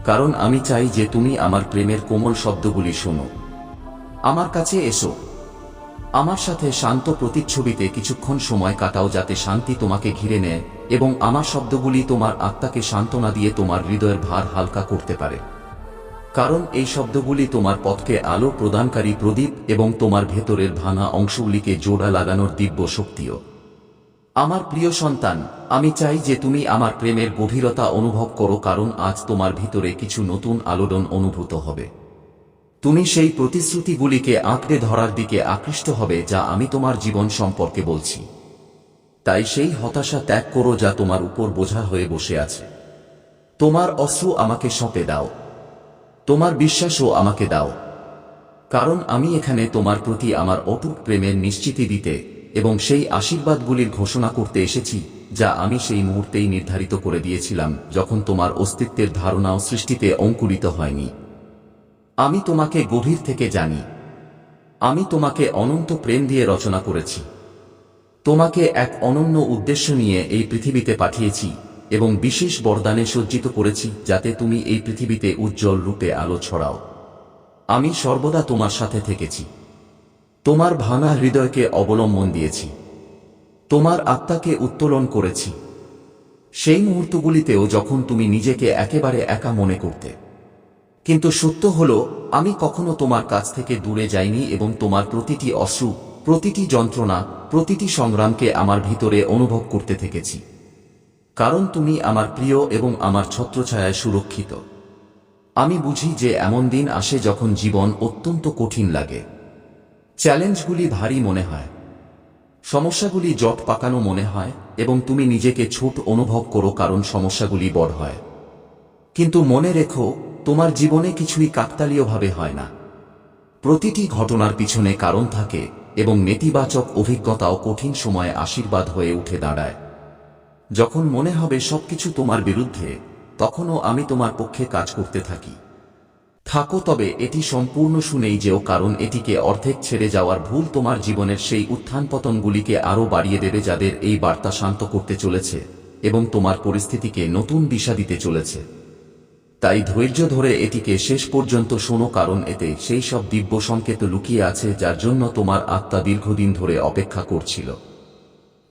কারণ আমি চাই যে তুমি আমার প্রেমের কোমল শব্দগুলি শোনো। আমার কাছে এসো, আমার সাথে শান্ত প্রতিচ্ছবিতে কিছুক্ষণ সময় কাটাও, যাতে শান্তি তোমাকে ঘিরে নেয় এবং আমার শব্দগুলি তোমার আত্মাকে সান্ত্বনা দিয়ে তোমার হৃদয়ের ভার হালকা করতে পারে। কারণ এই শব্দগুলি তোমার পথকে আলো প্রদানকারী প্রদীপ এবং তোমার ভেতরের ভাঙা অংশগুলিকে জোড়া লাগানোর দিব্য শক্তিও। আমার প্রিয় সন্তান, আমি চাই যে তুমি আমার প্রেমের গভীরতা অনুভব করো, কারণ আজ তোমার ভিতরে কিছু নতুন আলোড়ন অনুভূত হবে। তুমি সেই প্রতিশ্রুতিগুলিকে আঁকড়ে ধরার দিকে আকৃষ্ট হবে যা আমি তোমার জীবন সম্পর্কে বলছি। তাই সেই হতাশা ত্যাগ করো যা তোমার উপর বোঝা হয়ে বসে আছে। তোমার অশ্রু আমাকে সঁপে দাও, তোমার বিশ্বাসও আমাকে দাও, কারণ আমি এখানে তোমার প্রতি আমার অটুট প্রেমের নিশ্চিতি দিতে এবং সেই আশীর্বাদগুলির ঘোষণা করতে এসেছি যা আমি সেই মুহূর্তেই নির্ধারিত করে দিয়েছিলাম, যখন তোমার অস্তিত্বের ধারণাও সৃষ্টিতে অঙ্কুরিত হয়নি। আমি তোমাকে গভীর থেকে জানি। আমি তোমাকে অনন্ত প্রেম দিয়ে রচনা করেছি। তোমাকে এক অনন্য উদ্দেশ্য নিয়ে এই পৃথিবীতে পাঠিয়েছি এবং বিশেষ বরদানে সজ্জিত করেছি, যাতে তুমি এই পৃথিবীতে উজ্জ্বল রূপে আলো ছড়াও। আমি সর্বদা তোমার সাথে থেকেছি, তোমার ভাঙা হৃদয়কে অবলম্বন দিয়েছি, তোমার আত্মাকে উত্তোলন করেছি, সেই মুহূর্তগুলিতেও যখন তুমি নিজেকে একেবারে একা মনে করতে। কিন্তু সত্য হলো, আমি কখনো তোমার কাছ থেকে দূরে যাইনি এবং তোমার প্রতিটি অশ্রু, প্রতিটি যন্ত্রণা, প্রতিটি সংগ্রামকে আমার ভিতরে অনুভব করতে থেকেছি, কারণ তুমি আমার প্রিয় এবং আমার ছত্রছায়ায় সুরক্ষিত। আমি বুঝি যে এমন দিন আসে যখন জীবন অত্যন্ত কঠিন লাগে, চ্যালেঞ্জগুলি ভারী মনে হয়, সমস্যাগুলি জট পাকানো মনে হয় এবং তুমি নিজেকে ছোট অনুভব করো, কারণ সমস্যাগুলি বড় হয়। কিন্তু মনে রেখো, তোমার জীবনে কিছুই কাকতালীয়ভাবে হয় না। প্রতিটি ঘটনার পিছনে কারণ থাকে এবং নেতিবাচক অভিজ্ঞতাও কঠিন সময়ে আশীর্বাদ হয়ে উঠে দাঁড়ায়। যখন মনে হবে সবকিছু তোমার বিরুদ্ধে, তখনও আমি তোমার পক্ষে কাজ করতে থাকো। তবে এটি সম্পূর্ণ শুনেই যেও, কারণ এটিকে অর্ধেক ছেড়ে যাওয়ার ভুল তোমার জীবনের সেই উত্থান পতনগুলিকে আরও বাড়িয়ে দেবে, যাদের এই বার্তা শান্ত করতে চলেছে এবং তোমার পরিস্থিতিকে নতুন দিশা দিতে চলেছে। তাই ধৈর্য ধরে এটিকে শেষ পর্যন্ত শোনো, কারণ এতে সেই সব দিব্য সংকেত লুকিয়ে আছে যার জন্য তোমার আত্মা দীর্ঘদিন ধরে অপেক্ষা করছিল।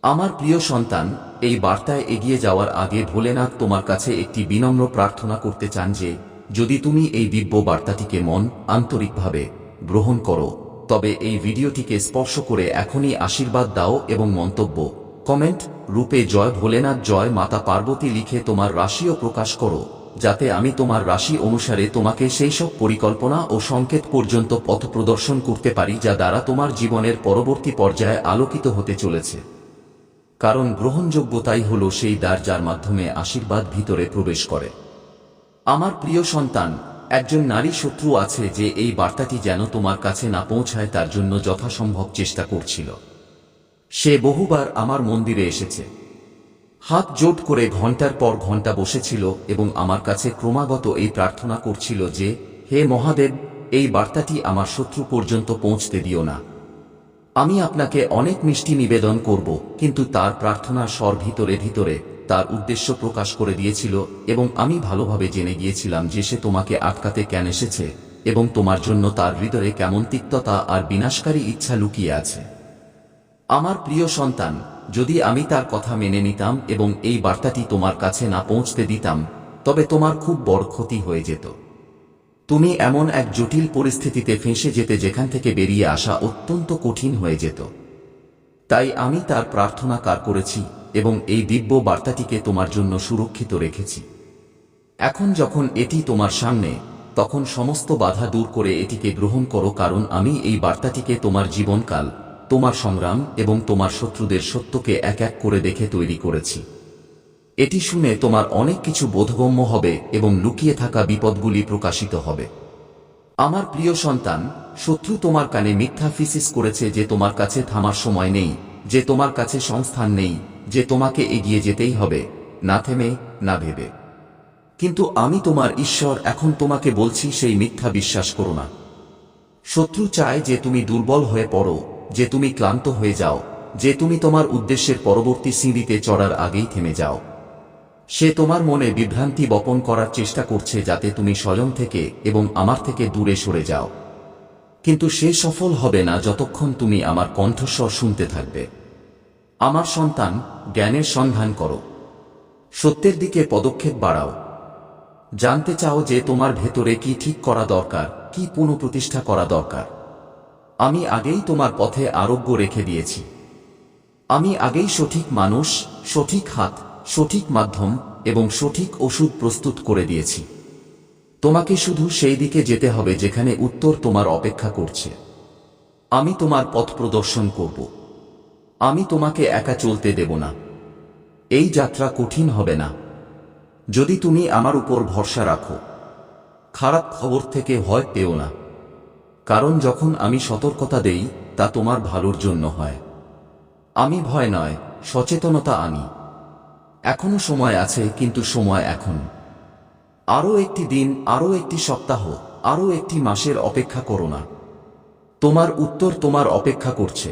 আমার প্রিয় সন্তান, এই বার্তায় এগিয়ে যাওয়ার আগে ভোলেনাথ তোমার কাছে একটি বিনম্র প্রার্থনা করতে চান যে, যদি তুমি এই দিব্য বার্তাটিকে আন্তরিকভাবে গ্রহণ করো, তবে এই ভিডিওটিকে স্পর্শ করে এখনই আশীর্বাদ দাও এবং মন্তব্য, কমেন্ট রূপে জয় ভোলেনাথ, জয় মাতা পার্বতী লিখে তোমার রাশিও প্রকাশ করো, যাতে আমি তোমার রাশি অনুসারে তোমাকে সেই সব পরিকল্পনা ও সংকেত পর্যন্ত পথ প্রদর্শন করতে পারি যা দ্বারা তোমার জীবনের পরবর্তী পর্যায়ে আলোকিত হতে চলেছে। কারণ গ্রহণযোগ্যতাই হলো সেই দ্বার যার মাধ্যমে আশীর্বাদ ভিতরে প্রবেশ করে। আমার প্রিয় সন্তান, একজন নারী শত্রু আছে যে এই বার্তাটি যেন তোমার কাছে না পৌঁছায় তার জন্য যথাসম্ভব চেষ্টা করছিল। সে বহুবার আমার মন্দিরে এসেছে, হাত জোট করে ঘন্টার পর ঘন্টা বসেছিল এবং আমার কাছে ক্রমাগত এই প্রার্থনা করছিল যে, হে মহাদেব, এই বার্তাটি আমার শত্রু পর্যন্ত পৌঁছতে দিও না। আমি আপনাকে অনেক মিষ্টি নিবেদন করব, কিন্তু তার প্রার্থনার স্বর ভিতরে ভিতরে তার উদ্দেশ্য প্রকাশ করে দিয়েছিল, এবং আমি ভালোভাবে জেনে গিয়েছিলাম যে সে তোমাকে আটকাতে কেন এসেছে, এবং তোমার জন্য তার হৃদয়ে কেমন তিক্ততা আর বিনাশকারী ইচ্ছা লুকিয়ে আছে। আমার প্রিয় সন্তান, যদি আমি তার কথা মেনে নিতাম এবং এই বার্তাটি তোমার কাছে না পৌঁছতে দিতাম, তবে তোমার খুব বড় ক্ষতি হয়ে যেত। তুমি এমন এক জটিল পরিস্থিতিতে ফেঁসে যেতে যেখান থেকে বেরিয়ে আসা অত্যন্ত কঠিন হয়ে যেত। তাই আমি তার প্রার্থনা কার করেছি এবং এই দিব্য বার্তাটিকে তোমার জন্য সুরক্ষিত রেখেছি। এখন যখন এটি তোমার সামনে, তখন সমস্ত বাধা দূর করে এটিকে গ্রহণ করো, কারণ আমি এই বার্তাটিকে তোমার জীবনকাল, তোমার সংগ্রাম এবং তোমার শত্রুদের সত্যকে এক এক করে দেখে তৈরি করেছি। এটি শুনে তোমার অনেক কিছু বোধগম্য হবে এবং লুকিয়ে থাকা বিপদগুলি প্রকাশিত হবে। আমার প্রিয় সন্তান, শত্রু তোমার কানে মিথ্যা ফিসিস করেছে যে তোমার কাছে থামার সময় নেই, যে তোমার কাছে সংস্থান নেই, যে তোমাকে এগিয়ে যেতেই হবে, না থেমে, না ভেবে। কিন্তু আমি তোমার ঈশ্বর এখন তোমাকে বলছি, সেই মিথ্যা বিশ্বাস করো না। শত্রু চায় যে তুমি দুর্বল হয়ে পড়ো, যে তুমি ক্লান্ত হয়ে যাও, যে তুমি তোমার উদ্দেশ্যের পরবর্তী সিঁড়িতে চড়ার আগেই থেমে যাও। সে তোমার মনে বিভ্রান্তি বপন করার চেষ্টা করছে যাতে তুমি স্বয়ং থেকে এবং আমার থেকে দূরে সরে যাও। কিন্তু সে সফল হবে না যতক্ষণ তুমি আমার কণ্ঠস্বর শুনতে থাকবে। আমার সন্তান, জ্ঞানের সন্ধান করো, সত্যের দিকে পদক্ষেপ বাড়াও। জানতে চাও যে তোমার ভেতরে কি ঠিক করা দরকার, কি পুনঃপ্রতিষ্ঠা করা দরকার। আমি আগেই তোমার পথে আরোগ্য রেখে দিয়েছি। আমি আগেই সঠিক মানুষ, সঠিক হাত, সঠিক মাধ্যম এবং সঠিক ওষুধ প্রস্তুত করে দিয়েছি। তোমাকে শুধু সেই দিকে যেতে হবে যেখানে উত্তর তোমার অপেক্ষা করছে। আমি তোমার পথ প্রদর্শন করব। আমি তোমাকে একা চলতে দেব না। এই যাত্রা কঠিন হবে না যদি তুমি আমার উপর ভরসা রাখো। খারাপ খবর থেকে ভয় পেও না, কারণ যখন আমি সতর্কতা দেই তা তোমার ভালোর জন্য হয়। আমি ভয় নয়, সচেতনতা আনি। এখনো সময় আছে, কিন্তু সময় এখন। আরও একটি দিন, আরও একটি সপ্তাহ, আরও একটি মাসের অপেক্ষা করো না। তোমার উত্তর তোমার অপেক্ষা করছে।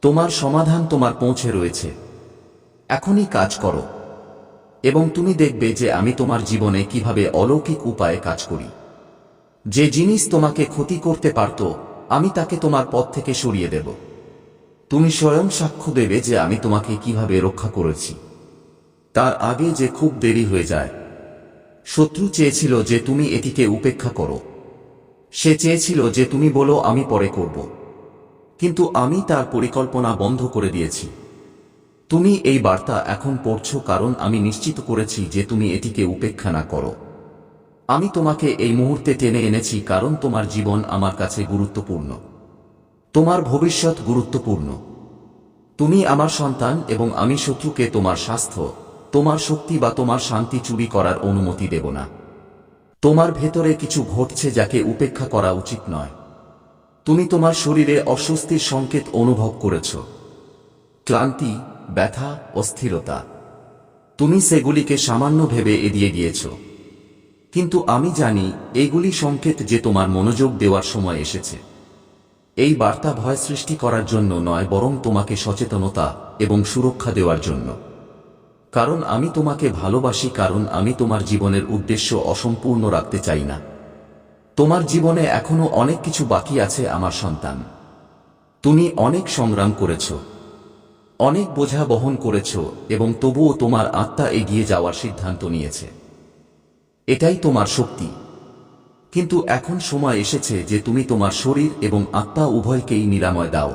তোমার সমাধান তোমার পৌঁছে রয়েছে। এখনই কাজ করো এবং তুমি দেখবে যে আমি তোমার জীবনে কিভাবে অলৌকিক উপায়ে কাজ করি। যে জিনিস তোমাকে ক্ষতি করতে পারত, আমি তাকে তোমার পথ থেকে সরিয়ে দেব। তুমি স্বয়ং সাক্ষ্য দেবে যে আমি তোমাকে কিভাবে রক্ষা করেছি। তার আগে যে খুব দেরি হয়ে যায়। শত্রু চেয়েছিল যে তুমি এটিকে উপেক্ষা করো। সে চেয়েছিল যে তুমি বলো আমি পরে করব, কিন্তু আমি তার পরিকল্পনা বন্ধ করে দিয়েছি। তুমি এই বার্তা এখন পড়ছো কারণ আমি নিশ্চিত করেছি যে তুমি এটিকে উপেক্ষা না করো। আমি তোমাকে এই মুহূর্তে টেনে এনেছি কারণ তোমার জীবন আমার কাছে গুরুত্বপূর্ণ। তোমার ভবিষ্যৎ গুরুত্বপূর্ণ। তুমি আমার সন্তান এবং আমি শত্রুকে তোমার স্বাস্থ্য, তোমার শক্তি বা তোমার শান্তি চুরি করার অনুমতি দেব না। তোমার ভেতরে কিছু ঘটছে যাকে উপেক্ষা করা উচিত নয়। তুমি তোমার শরীরে অস্বস্তির সংকেত অনুভব করেছ, ক্লান্তি, ব্যথা, অস্থিরতা। তুমি সেগুলিকে সামান্য ভেবে এড়িয়ে গিয়েছ, কিন্তু আমি জানি এইগুলি সংকেত যে তোমার মনোযোগ দেওয়ার সময় এসেছে। এই বার্তা ভয় সৃষ্টি করার জন্য নয়, বরং তোমাকে সচেতনতা এবং সুরক্ষা দেওয়ার জন্য। কারণ আমি তোমাকে ভালোবাসি, কারণ আমি তোমার জীবনের উদ্দেশ্য অসম্পূর্ণ রাখতে চাই না। তোমার জীবনে এখনো অনেক কিছু বাকি আছে আমার সন্তান। তুমি অনেক সংগ্রাম করেছ, অনেক বোঝা বহন করেছ, এবং তবুও তোমার আত্মা এগিয়ে যাওয়ার সিদ্ধান্ত নিয়েছে। এটাই তোমার শক্তি। কিন্তু এখন সময় এসেছে যে তুমি তোমার শরীর এবং আত্মা উভয়কেই নিরাময় দাও।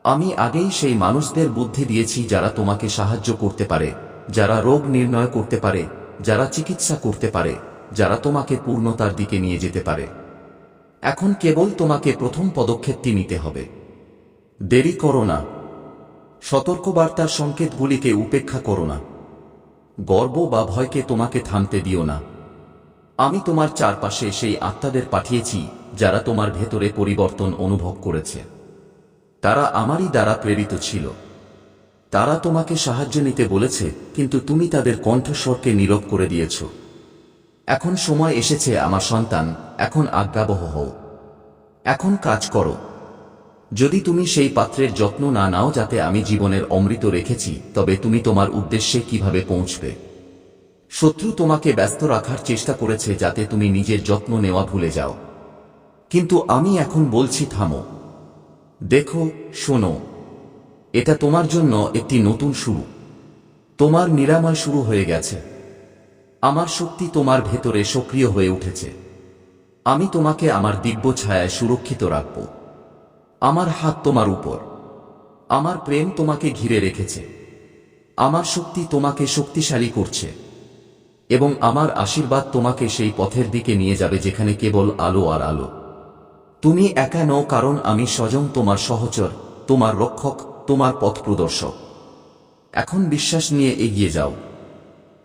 আমি আগেই সেই মানুষদের বুদ্ধি দিয়েছি যারা তোমাকে সাহায্য করতে পারে, যারা রোগ নির্ণয় করতে পারে, যারা চিকিৎসা করতে পারে, যারা তোমাকে পূর্ণতার দিকে নিয়ে যেতে পারে। এখন কেবল তোমাকে প্রথম পদক্ষেপটি নিতে হবে। দেরি করো না। সতর্কবার্তার সংকেতগুলিকে উপেক্ষা করো না। গর্ব বা ভয়কে তোমাকে থামতে দিও না। আমি তোমার চারপাশে সেই আত্মাদের পাঠিয়েছি যারা তোমার ভেতরে পরিবর্তন অনুভব করেছে। তারা আমারই দ্বারা প্রেরিত ছিল। তারা তোমাকে সাহায্য নিতে বলেছে, কিন্তু তুমি তাদের কণ্ঠস্বরকে নীরব করে দিয়েছ। এখন সময় এসেছে আমার সন্তান, এখন আজ্ঞাবহ হও। এখন কাজ করো। যদি তুমি সেই পাত্রের যত্ন না নাও যাতে আমি জীবনের অমৃত রেখেছি, তবে তুমি তোমার উদ্দেশ্যে কিভাবে পৌঁছবে? শত্রু তোমাকে ব্যস্ত রাখার চেষ্টা করেছে যাতে তুমি নিজের যত্ন নেওয়া ভুলে যাও। কিন্তু আমি এখন বলছি, থামো, দেখো, শোনো, এটা তোমার জন্য একটি নতুন শুরু। তোমার নিরাময় শুরু হয়ে গেছে। আমার শক্তি তোমার ভেতরে সক্রিয় হয়ে উঠেছে। আমি তোমাকে আমার দিব্য ছায়ায় সুরক্ষিত রাখব। আমার হাত তোমার উপর। আমার প্রেম তোমাকে ঘিরে রেখেছে। আমার শক্তি তোমাকে শক্তিশালী করছে এবং আমার আশীর্বাদ তোমাকে সেই পথের দিকে নিয়ে যাবে যেখানে কেবল আলো আর আলো। তুমি একা নও, কারণ আমি স্বয়ং তোমার সহচর, তোমার রক্ষক, তোমার পথ প্রদর্শক। এখন বিশ্বাস নিয়ে এগিয়ে যাও।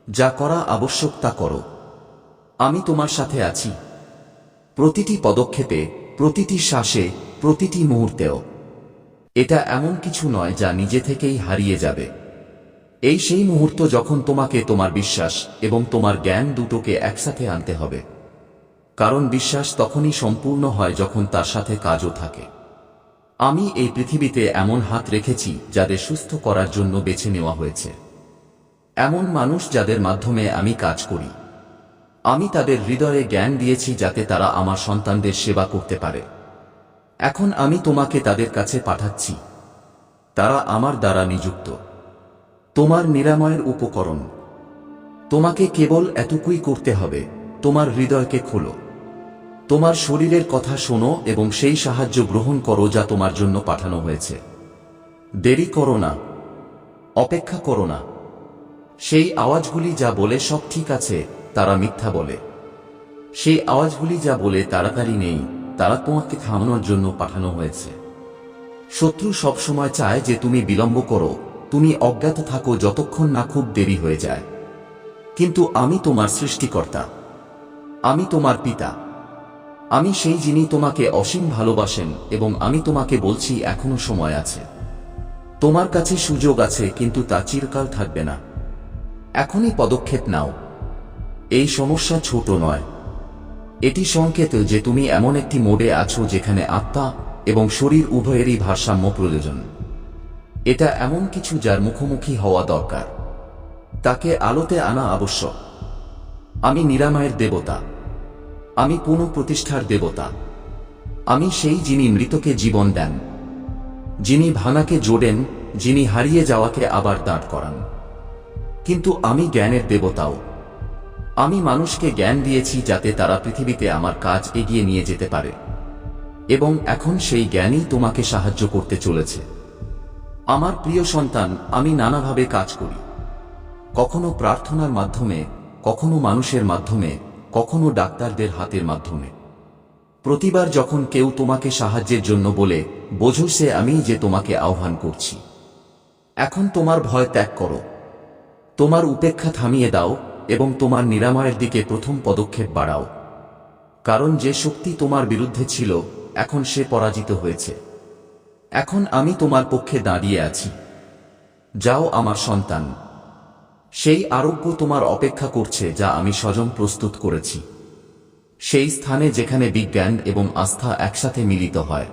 যা করা আবশ্যক তা করো। আমি তোমার সাথে আছি, প্রতিটি পদক্ষেপে, প্রতিটি শ্বাসে, প্রতিটি মুহূর্তেও। এটা এমন কিছু নয় যা নিজে থেকেই হারিয়ে যাবে। এই সেই মুহূর্ত যখন তোমাকে তোমার বিশ্বাস এবং তোমার জ্ঞান দুটোকে একসাথে আনতে হবে। কারণ বিশ্বাস তখনই সম্পূর্ণ হয় যখন তার সাথে কাজও থাকে। আমি এই পৃথিবীতে এমন হাত রেখেছি যাদের সুস্থ করার জন্য বেছে নেওয়া হয়েছে। এমন মানুষ যাদের মাধ্যমে আমি কাজ করি। আমি তাদের হৃদয়ে জ্ঞান দিয়েছি যাতে তারা আমার সন্তানদের সেবা করতে পারে। এখন আমি তোমাকে তাদের কাছে পাঠাচ্ছি। তারা আমার দ্বারা নিযুক্ত, তোমার নিরাময়ের উপকরণ। তোমাকে কেবল এতটুকুই করতে হবে, তোমার হৃদয়কে খোলো, তোমার শরীরের কথা শোনো এবং সেই সাহায্য গ্রহণ করো যা তোমার জন্য পাঠানো হয়েছে। দেরি করো না, অপেক্ষা করো না। সেই আওয়াজগুলি যা বলে সব ঠিক আছে, তারা মিথ্যা বলে। সেই আওয়াজগুলি যা বলে তাড়াতাড়ি নেই, তারা তোমাকে থামানোর জন্য পাঠানো হয়েছে। শত্রু সবসময় চায় যে তুমি বিলম্ব করো, তুমি অজ্ঞাত থাকো যতক্ষণ না খুব দেরি হয়ে যায়। কিন্তু আমি তোমার সৃষ্টিকর্তা, আমি তোমার পিতা, আমি সেই যিনি তোমাকে অসীম ভালোবাসেন এবং আমি তোমাকে বলছি এখনো সময় আছে। তোমার কাছে সুযোগ আছে, কিন্তু তা চিরকাল থাকবে না। এখনই পদক্ষেপ নাও। এই সমস্যা ছোট নয়, এটি সংকেত যে তুমি এমন একটি মোড়ে আছো যেখানে আত্মা এবং শরীর উভয়েরই ভারসাম্য প্রয়োজন। এটা এমন কিছু যার মুখোমুখি হওয়া দরকার, তাকে আলোতে আনা আবশ্যক। আমি নিরাময়ের দেবতা, আমি পুনঃপ্রতিষ্ঠার দেবতা। আমি সেই যিনি মৃতকে জীবন দেন, যিনি ভাঙাকে জোড়েন, যিনি হারিয়ে যাওয়াকে আবার দাঁড় করান। কিন্তু আমি জ্ঞানের দেবতাও। আমি মানুষকে জ্ঞান দিয়েছি যাতে তারা পৃথিবীতে আমার কাজ এগিয়ে নিয়ে যেতে পারে, এবং এখন সেই জ্ঞানই তোমাকে সাহায্য করতে চলেছে। আমার প্রিয় সন্তান, আমি নানাভাবে কাজ করি। কখনো প্রার্থনার মাধ্যমে, কখনো মানুষের মাধ্যমে, কখনো ডাক্তারদের হাতের মাধ্যমে। প্রতিবার যখন কেউ তোমাকে সাহায্যের জন্য বলে, বোঝো সে আমি যে তোমাকে আহ্বান করছি। এখন তোমার ভয় ত্যাগ করো, তোমার উপেক্ষা থামিয়ে দাও এবং তোমার নিরাময়ের দিকে প্রথম পদক্ষেপ বাড়াও। কারণ যে শক্তি তোমার বিরুদ্ধে ছিল, এখন সে পরাজিত হয়েছে। এখন আমি তোমার পক্ষে দাঁড়িয়ে আছি। যাও আমার সন্তান, সেই আরোগ্য তোমার অপেক্ষা করছে যা আমি স্বয়ং প্রস্তুত করেছি। সেই স্থানে যেখানে বিজ্ঞান এবং আস্থা একসাথে মিলিত হয়।